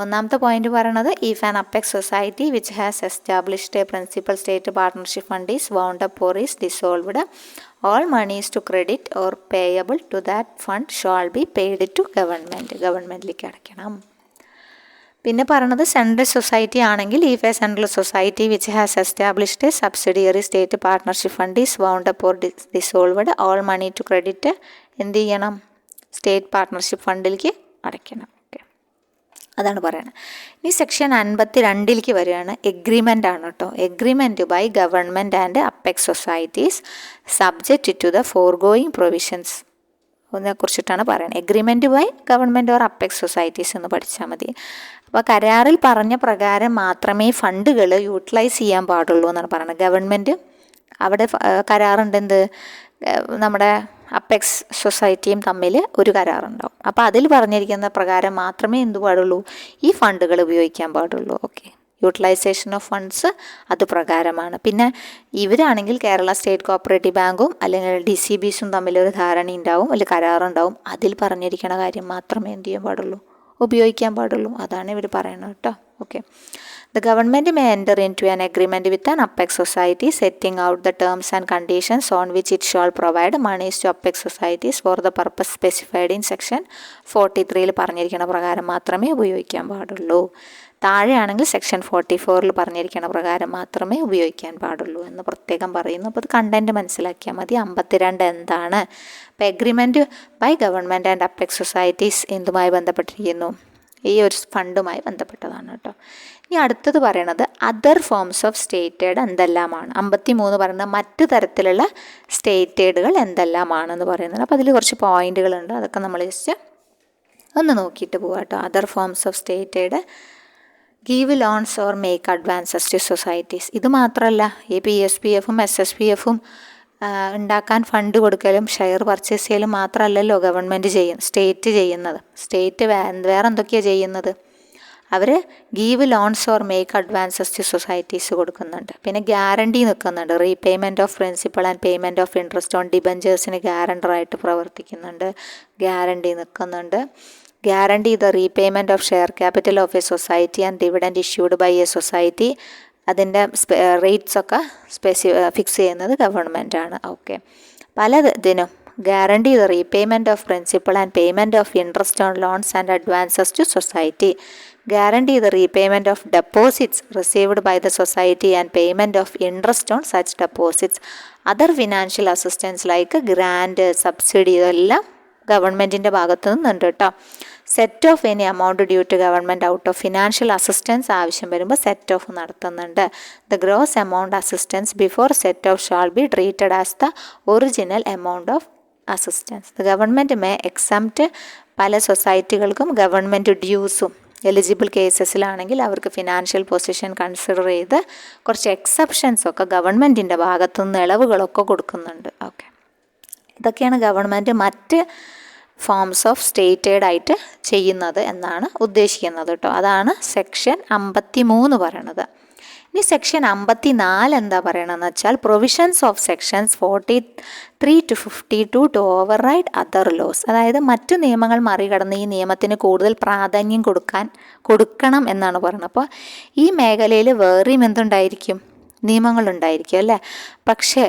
ഒന്നാമത്തെ പോയിന്റ് പറയണത് if an apex society which has established a principal state partnership fund is wound up or is dissolved, all monies to credit or payable to that fund shall be paid to ഗവൺമെൻറ്റിലേക്ക് അടയ്ക്കണം. പിന്നെ പറയണത് സെൻട്രൽ സൊസൈറ്റി ആണെങ്കിൽ if a central society which has established a subsidiary state partnership fund is wound up or dissolved, all money to credit എന്ത് ചെയ്യണം, സ്റ്റേറ്റ് പാർട്ട്ണർഷിപ്പ് ഫണ്ടിലേക്ക് അടയ്ക്കണം. ഓക്കെ, അതാണ് പറയുന്നത്. ഇനി സെക്ഷൻ 52 വരികയാണ്. എഗ്രിമെൻ്റ് ആണ് കേട്ടോ. Agreement by government and apex societies subject to the foregoing provisions ഒന്നിനെ കുറിച്ചിട്ടാണ് പറയുന്നത്. Agreement by government or apex societies എന്ന് പഠിച്ചാൽ മതി. അപ്പോൾ കരാറിൽ പറഞ്ഞ പ്രകാരം മാത്രമേ ഫണ്ടുകൾ യൂട്ടിലൈസ് ചെയ്യാൻ പാടുള്ളൂ എന്നാണ് പറയുന്നത്. ഗവൺമെൻറ് അവിടെ കരാറുണ്ട്, എന്ത്, നമ്മുടെ അപ്പെക്സ് സൊസൈറ്റിയും തമ്മിൽ ഒരു കരാറുണ്ടാവും. അപ്പോൾ അതിൽ പറഞ്ഞിരിക്കുന്ന പ്രകാരം മാത്രമേ എന്ത് പാടുള്ളൂ, ഈ ഫണ്ടുകൾ ഉപയോഗിക്കാൻ പാടുള്ളൂ. ഓക്കെ, യൂട്ടിലൈസേഷൻ ഓഫ് ഫണ്ട്സ് അത് പ്രകാരമാണ്. പിന്നെ ഇവരാണെങ്കിൽ കേരള സ്റ്റേറ്റ് കോഓപ്പറേറ്റീവ് ബാങ്കും അല്ലെങ്കിൽ DCBസും തമ്മിലൊരു ധാരണ ഉണ്ടാവും, അല്ലെങ്കിൽ കരാറുണ്ടാവും. അതിൽ പറഞ്ഞിരിക്കുന്ന കാര്യം മാത്രമേ എന്ത് ചെയ്യാൻ പാടുള്ളൂ, ഉപയോഗിക്കാൻ പാടുള്ളൂ. അതാണ് ഇവർ പറയണത് കേട്ടോ. Okay, the government may enter into an agreement with an apex society setting out the terms and conditions on which it shall provide monies to apex societies for the purpose specified in section 43 പറഞ്ഞിരിക്കുന്ന പ്രകാരം മാത്രമേ ഉപയോഗിക്കാൻ പാടുള്ളൂ. താഴെയാണെങ്കിൽ സെക്ഷൻ 44 പറഞ്ഞിരിക്കുന്ന പ്രകാരം മാത്രമേ ഉപയോഗിക്കാൻ പാടുള്ളൂ എന്ന് പ്രത്യേകം പറയുന്നു. അപ്പോൾ അത് കണ്ടൻറ്റ് മനസ്സിലാക്കിയാൽ മതി. 52 എന്താണ്? അപ്പോൾ agreement by government and apex societies എന്തുമായി ബന്ധപ്പെട്ടിരിക്കുന്നു, ഈ ഒരു ഫണ്ടുമായി ബന്ധപ്പെട്ടതാണ് കേട്ടോ. ഇനി അടുത്തത് പറയണത് other forms of state aid എന്തെല്ലാമാണ്. 53 പറയുന്നത് മറ്റു തരത്തിലുള്ള സ്റ്റേറ്റ് എയ്ഡുകൾ എന്തെല്ലാമാണെന്ന് പറയുന്നത്. അപ്പോൾ അതിൽ കുറച്ച് പോയിന്റുകളുണ്ട്, അതൊക്കെ നമ്മൾ ജസ്റ്റ് ഒന്ന് നോക്കിയിട്ട് പോകാം കേട്ടോ. Other forms of state aid: give loans or make advances to societies. ഇത് മാത്രമല്ല, ഈ PSPFും SSPFും ഉണ്ടാക്കാൻ ഫണ്ട് കൊടുക്കലും ഷെയർ പർച്ചേസ് ചെയ്യലും മാത്രമല്ലല്ലോ ഗവൺമെൻറ് സ്റ്റേറ്റ് ചെയ്യുന്നത്. സ്റ്റേറ്റ് വേറെ എന്തൊക്കെയാണ് ചെയ്യുന്നത്? അവർ give loans or make advances to societies കൊടുക്കുന്നുണ്ട്. പിന്നെ ഗ്യാരണ്ടി നിൽക്കുന്നുണ്ട്. Repayment of principal and payment of interest on ഡിബഞ്ചേഴ്സിന് ഗ്യാരണ്ടറായിട്ട് പ്രവർത്തിക്കുന്നുണ്ട്. ഗ്യാരണ്ടി നിൽക്കുന്നുണ്ട്. Guarantee the repayment of share capital of a society and dividend issued by a society. അതിൻ്റെ റേറ്റ്സൊക്കെ ഫിക്സ് ചെയ്യുന്നത് ഗവൺമെൻറ്റാണ്. ഓക്കെ, പല ഇതിനും guarantee the repayment of principal and payment of interest on loans and advances to society. Guarantee the repayment of deposits received by the society and payment of interest on such deposits. Other financial assistance like grant, subsidy ഇതെല്ലാം ഗവൺമെൻറ്റിൻ്റെ ഭാഗത്തു നിന്നുണ്ട് കേട്ടോ. Set off any amount due to government out of financial assistance ആവശ്യം വരുമ്പോൾ സെറ്റ് ഓഫ് നടത്തുന്നുണ്ട്. The gross amount assistance before set off shall be treated as the original amount of assistance. The government may exempt. പല സൊസൈറ്റികൾക്കും ഗവൺമെൻറ് ഡ്യൂസും എലിജിബിൾ കേസസിലാണെങ്കിൽ അവർക്ക് ഫിനാൻഷ്യൽ പൊസിഷൻ കൺസിഡർ ചെയ്ത് കുറച്ച് എക്സെപ്ഷൻസൊക്കെ ഗവൺമെൻറ്റിൻ്റെ ഭാഗത്തുനിന്ന് ഇളവുകളൊക്കെ കൊടുക്കുന്നുണ്ട്. ഓക്കെ, ഇതൊക്കെയാണ് ഗവൺമെൻറ് മറ്റ് ഫോംസ് ഓഫ് സ്റ്റേറ്റ് എയ്ഡ് ആയിട്ട് ചെയ്യുന്നത് എന്നാണ് ഉദ്ദേശിക്കുന്നത് കേട്ടോ. അതാണ് സെക്ഷൻ 53 പറയണത്. ഇനി സെക്ഷൻ 54 എന്താ പറയണമെന്ന് വെച്ചാൽ provisions of sections 43 to 52 to override other laws. അതായത് മറ്റു നിയമങ്ങൾ മറികടന്ന് ഈ നിയമത്തിന് കൂടുതൽ പ്രാധാന്യം കൊടുക്കണം എന്നാണ് പറയുന്നത്. അപ്പോൾ ഈ മേഖലയിൽ വേറെയും എന്തുണ്ടായിരിക്കും, നിയമങ്ങളുണ്ടായിരിക്കും അല്ലേ. പക്ഷേ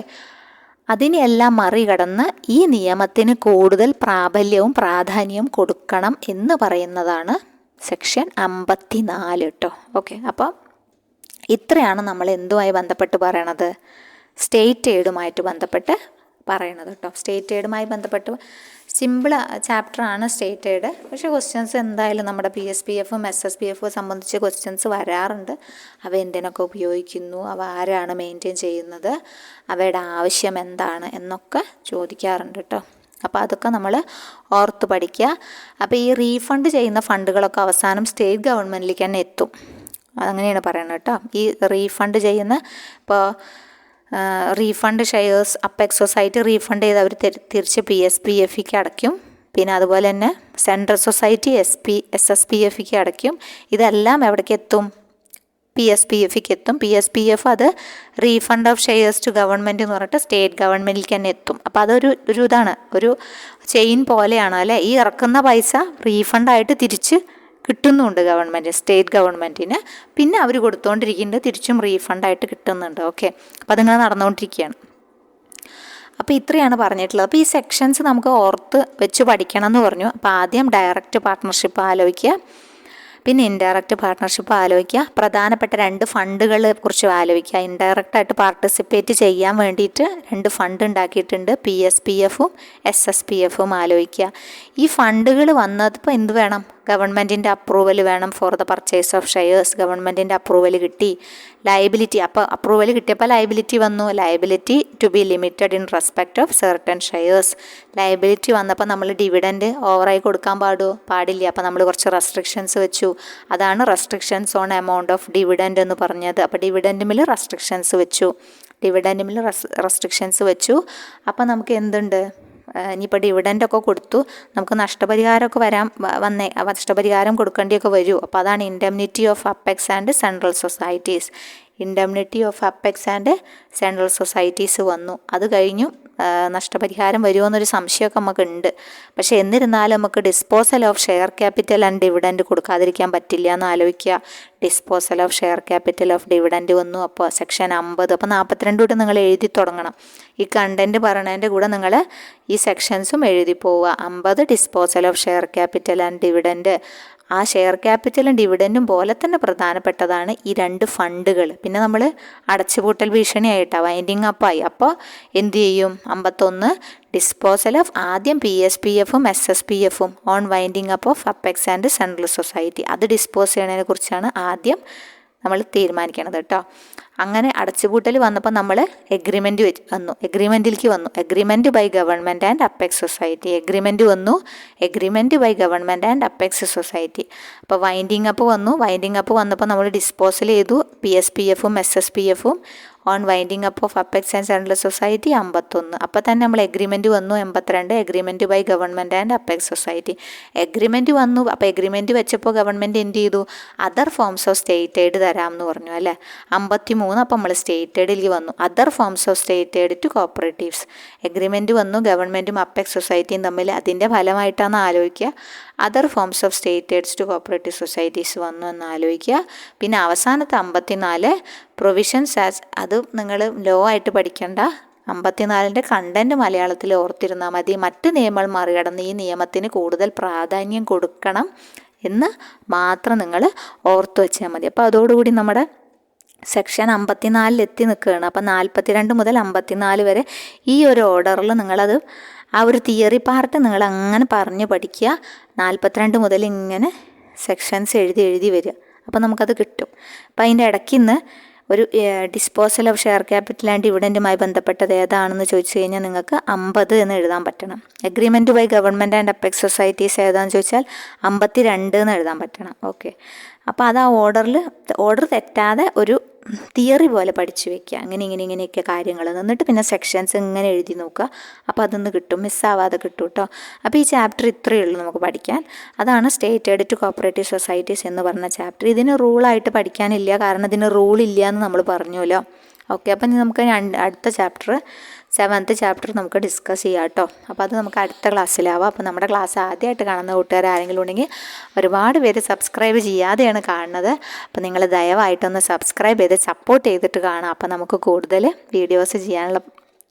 അതിനെല്ലാം മറികടന്ന് ഈ നിയമത്തിന് കൂടുതൽ പ്രാബല്യവും പ്രാധാന്യവും കൊടുക്കണം എന്ന് പറയുന്നതാണ് സെക്ഷൻ 54 കേട്ടോ. ഓക്കെ, അപ്പോൾ ഇത്രയാണ് നമ്മൾ എന്തുമായി ബന്ധപ്പെട്ട് പറയണത്, സ്റ്റേറ്റ് എയ്ഡുമായിട്ട് ബന്ധപ്പെട്ട് പറയണത് കേട്ടോ. സ്റ്റേറ്റ് എയ്ഡുമായി ബന്ധപ്പെട്ട് സിമ്പിൾ ചാപ്റ്ററാണ് സ്റ്റേറ്റ് എയ്ഡ്. പക്ഷേ ക്വസ്റ്റ്യൻസ് എന്തായാലും നമ്മുടെ PSPF SSPF സംബന്ധിച്ച് ക്വസ്റ്റ്യൻസ് വരാറുണ്ട്. അവ എന്തിനൊക്കെ ഉപയോഗിക്കുന്നു, അവ ആരാണ് മെയിൻറ്റെയിൻ ചെയ്യുന്നത്, അവയുടെ ആവശ്യം എന്താണ് എന്നൊക്കെ ചോദിക്കാറുണ്ട് കേട്ടോ. അപ്പോൾ അതൊക്കെ നമ്മൾ ഓർത്ത് പഠിക്കുക. അപ്പോൾ ഈ റീഫണ്ട് ചെയ്യുന്ന ഫണ്ടുകളൊക്കെ അവസാനം സ്റ്റേറ്റ് ഗവൺമെൻറ്റിലേക്ക് തന്നെ എത്തും, അങ്ങനെയാണ് പറയുന്നത് കേട്ടോ. ഈ റീഫണ്ട് ചെയ്യുന്ന ഇപ്പോൾ refund shares apex society refund ചെയ്ത് അവർ തിരിച്ച് PSPFക്ക് അടയ്ക്കും. പിന്നെ അതുപോലെ തന്നെ സെൻട്രൽ സൊസൈറ്റി SSPFക്ക് അടയ്ക്കും. ഇതെല്ലാം എവിടേക്ക് എത്തും? PSPFക്ക് എത്തും. PSPF അത് refund of shares to government എന്ന് പറഞ്ഞിട്ട് സ്റ്റേറ്റ് ഗവൺമെൻറ്റിലേക്ക് തന്നെ എത്തും. അപ്പോൾ അതൊരു ഇതാണ്, ഒരു ചെയിൻ പോലെയാണ് അല്ലേ. ഈ ഇറക്കുന്ന പൈസ റീഫണ്ടായിട്ട് തിരിച്ച് കിട്ടുന്നുണ്ട് ഗവൺമെൻറ്, സ്റ്റേറ്റ് ഗവൺമെൻറ്റിന്. പിന്നെ അവർ കൊടുത്തുകൊണ്ടിരിക്കുന്നുണ്ട്, തിരിച്ചും റീഫണ്ടായിട്ട് കിട്ടുന്നുണ്ട്. ഓക്കെ, അപ്പോൾ അതിങ്ങനെ നടന്നുകൊണ്ടിരിക്കുകയാണ്. അപ്പോൾ ഇത്രയാണ് പറഞ്ഞിട്ടുള്ളത്. അപ്പോൾ ഈ സെക്ഷൻസ് നമുക്ക് ഓർത്ത് വെച്ച് പഠിക്കണം എന്ന് പറഞ്ഞു. അപ്പോൾ ആദ്യം ഡയറക്റ്റ് പാർട്ട്ണർഷിപ്പ് ആലോചിക്കുക, പിന്നെ ഇൻഡയറക്റ്റ് പാർട്ട്ണർഷിപ്പ് ആലോചിക്കുക, പ്രധാനപ്പെട്ട 2 ഫണ്ടുകളെ കുറിച്ച് ആലോചിക്കുക. ഇൻഡയറക്റ്റായിട്ട് പാർട്ടിസിപ്പേറ്റ് ചെയ്യാൻ വേണ്ടിയിട്ട് 2 ഫണ്ട് ഉണ്ടാക്കിയിട്ടുണ്ട്, PSPFും SSPFും ആലോചിക്കുക. ഈ ഫണ്ടുകൾ വന്നതിപ്പോൾ എന്ത് വേണം? ഗവൺമെൻറ്റിൻ്റെ അപ്രൂവൽ വേണം for the purchase of shares. ഗവൺമെൻറ്റിൻ്റെ അപ്രൂവൽ കിട്ടി. ലയബിലിറ്റി, അപ്പോൾ അപ്രൂവൽ കിട്ടിയപ്പോൾ ലയബിലിറ്റി വന്നു. Liability to be limited in respect of certain shares. Liability വന്നപ്പോൾ നമ്മൾ ഡിവിഡൻഡ് ഓവറായി കൊടുക്കാൻ പാടില്ല. അപ്പോൾ നമ്മൾ കുറച്ച് റെസ്ട്രിക്ഷൻസ് വെച്ചു. അതാണ് restrictions on amount of dividend എന്ന് പറഞ്ഞത്. അപ്പോൾ ഡിവിഡൻഡിൽ റെസ്ട്രിക്ഷൻസ് വെച്ചു. അപ്പോൾ നമുക്ക് എന്തുണ്ട്? ഇനിയിപ്പോൾ ഡിവിഡൻഡൊക്കെ കൊടുത്തു, നമുക്ക് നഷ്ടപരിഹാരമൊക്കെ നഷ്ടപരിഹാരം കൊടുക്കേണ്ടിയൊക്കെ വരൂ. അപ്പോൾ അതാണ് indemnity of apex and central societies. Indemnity of apex and central societies വന്നു. അത് കഴിഞ്ഞു നഷ്ടപരിഹാരം വരുമോ എന്നൊരു സംശയമൊക്കെ നമുക്കുണ്ട്. പക്ഷേ എന്നിരുന്നാലും നമുക്ക് disposal of share capital and dividend കൊടുക്കാതിരിക്കാൻ പറ്റില്ല എന്ന് ആലോചിക്കുക. Disposal of share capital of dividend വന്നു. അപ്പോൾ സെക്ഷൻ 50, അപ്പോൾ 42 തൊട്ട് നിങ്ങൾ എഴുതി തുടങ്ങണം. ഈ കണ്ടൻറ്റ് പറയണതിൻ്റെ കൂടെ നിങ്ങൾ ഈ സെക്ഷൻസും എഴുതി പോവുക. 50 disposal of share capital and dividend. ആ ഷെയർ ക്യാപിറ്റലും ഡിവിഡൻഡും പോലെ തന്നെ പ്രധാനപ്പെട്ടതാണ് ഈ 2 ഫണ്ടുകൾ. പിന്നെ നമ്മൾ അടച്ചുപൂട്ടൽ ഭീഷണിയായിട്ടാണ് വൈൻഡിങ് അപ്പായി. അപ്പോൾ എന്തു ചെയ്യും? 51 ഡിസ്പോസൽ ഓഫ് ആദ്യം PSPFും SSPFും on winding up of apex and central society. അത് ഡിസ്പോസ് ചെയ്യുന്നതിനെ കുറിച്ചാണ് ആദ്യം നമ്മൾ തീരുമാനിക്കണത് കേട്ടോ. അങ്ങനെ അടച്ചുപൂട്ടൽ വന്നപ്പോൾ നമ്മൾ എഗ്രിമെൻറ്റിലേക്ക് വന്നു. Agreement by government and apex society. Agreement by government and apex society. അപ്പോൾ വൈൻഡിങ് അപ്പ് വന്നപ്പോൾ നമ്മൾ ഡിസ്പോസൽ ചെയ്തു PSPFും SSPFും on winding up of apex and central society 51. അപ്പോൾ തന്നെ നമ്മൾ എഗ്രിമെൻറ്റ് വന്നു 82 agreement by government and apex society. Agreement വന്നു. അപ്പോൾ എഗ്രിമെൻറ്റ് വെച്ചപ്പോൾ ഗവൺമെൻറ് എന്ത് ചെയ്തു? Other forms of state aid തരാമെന്ന് പറഞ്ഞു അല്ലേ. 53 അപ്പോൾ നമ്മൾ സ്റ്റേറ്റ് എയ്ഡിലേക്ക് വന്നു. Other forms of state aid to cooperatives. Agreement വന്നു ഗവൺമെൻറ്റും അപ്പെക്സ് സൊസൈറ്റിയും തമ്മിൽ. അതിൻ്റെ ഫലമായിട്ടാണ് ആലോചിക്കുക. Other forms of state aids to cooperative societies വന്നു എന്ന് ആലോചിക്കുക. പിന്നെ അവസാനത്തെ 54 പ്രൊവിഷൻസ് ആസ്. അത് നിങ്ങൾ ലോ ആയിട്ട് പഠിക്കേണ്ട. 54ൻ്റെ കണ്ടൻറ്റ് മലയാളത്തിൽ ഓർത്തിരുന്നാൽ മതി. മറ്റ് നിയമങ്ങൾ മറികടന്ന് ഈ നിയമത്തിന് കൂടുതൽ പ്രാധാന്യം കൊടുക്കണം എന്ന് മാത്രം നിങ്ങൾ ഓർത്തു വെച്ചാൽ മതി. അപ്പോൾ അതോടുകൂടി നമ്മുടെ സെക്ഷൻ 54 എത്തി നിൽക്കുകയാണ്. അപ്പോൾ 42 മുതൽ 54 വരെ ഈ ഒരു ഓർഡറിൽ നിങ്ങളത് ആ ഒരു തിയറി പാർട്ട് നിങ്ങൾ അങ്ങനെ പറഞ്ഞ് പഠിക്കുക. 42 മുതൽ ഇങ്ങനെ സെക്ഷൻസ് എഴുതി വരിക. അപ്പോൾ നമുക്കത് കിട്ടും. അപ്പോൾ അതിൻ്റെ ഇടയ്ക്ക് ഇന്ന് ഒരു disposal of share capital and ഡിവിഡൻറ്റുമായി ബന്ധപ്പെട്ടത് ഏതാണെന്ന് ചോദിച്ചു കഴിഞ്ഞാൽ നിങ്ങൾക്ക് 50 എന്ന് എഴുതാൻ പറ്റണം. Agreement by government and apex societies ഏതാണെന്ന് ചോദിച്ചാൽ 52 എന്ന് എഴുതാൻ പറ്റണം. ഓക്കെ, അപ്പോൾ അത് ആ ഓർഡർ തെറ്റാതെ ഒരു തിയറി പോലെ പഠിച്ചു വെക്കുക. ഇങ്ങനെയൊക്കെ കാര്യങ്ങൾ എന്നിട്ട് പിന്നെ സെക്ഷൻസ് ഇങ്ങനെ എഴുതി നോക്കുക. അപ്പോൾ അതൊന്ന് കിട്ടും, മിസ്സാവാതെ കിട്ടും കേട്ടോ. അപ്പോൾ ഈ ചാപ്റ്റർ ഇത്രയേ ഉള്ളൂ നമുക്ക് പഠിക്കാൻ. അതാണ് state aid to cooperative societies എന്ന് പറഞ്ഞ ചാപ്റ്റർ. ഇതിന് റൂളായിട്ട് പഠിക്കാനില്ല, കാരണം ഇതിന് റൂളില്ല എന്ന് നമ്മൾ പറഞ്ഞല്ലോ. ഓക്കെ, അപ്പം നമുക്ക് അടുത്ത ചാപ്റ്റർ 7th ചാപ്റ്റർ നമുക്ക് ഡിസ്കസ് ചെയ്യാം കേട്ടോ. അപ്പോൾ അത് നമുക്ക് അടുത്ത ക്ലാസ്സിലാവാം. അപ്പോൾ നമ്മുടെ ക്ലാസ് ആദ്യമായിട്ട് കാണുന്ന കൂട്ടുകാർ ആരെങ്കിലും ഉണ്ടെങ്കിൽ, ഒരുപാട് പേര് സബ്സ്ക്രൈബ് ചെയ്യാതെയാണ് കാണുന്നത്. അപ്പോൾ നിങ്ങൾ ദയവായിട്ടൊന്ന് സബ്സ്ക്രൈബ് ചെയ്ത് സപ്പോർട്ട് ചെയ്തിട്ട് കാണാം. അപ്പോൾ നമുക്ക് കൂടുതൽ വീഡിയോസ് ചെയ്യാനുള്ള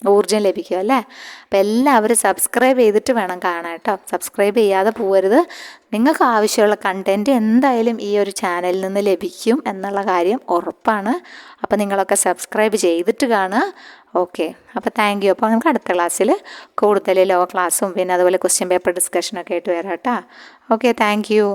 ഊർജ്ജം ലഭിക്കും അല്ലേ. അപ്പോൾ എല്ലാവരും സബ്സ്ക്രൈബ് ചെയ്തിട്ട് വേണം കാണാൻ കേട്ടോ. സബ്സ്ക്രൈബ് ചെയ്യാതെ പോകരുത്. നിങ്ങൾക്ക് ആവശ്യമുള്ള കണ്ടൻറ്റ് എന്തായാലും ഈ ഒരു ചാനലിൽ നിന്ന് ലഭിക്കും എന്നുള്ള കാര്യം ഉറപ്പാണ്. അപ്പോൾ നിങ്ങളൊക്കെ സബ്സ്ക്രൈബ് ചെയ്തിട്ട് കാണുക. ഓക്കെ, അപ്പോൾ താങ്ക് യു. അപ്പോൾ നമുക്ക് അടുത്ത ക്ലാസ്സിൽ കൂടുതൽ ലോ ക്ലാസ്സും പിന്നെ അതുപോലെ ക്വസ്റ്റ്യൻ പേപ്പർ ഡിസ്കഷനൊക്കെ ആയിട്ട് വരാം കേട്ടോ. Okay, thank you.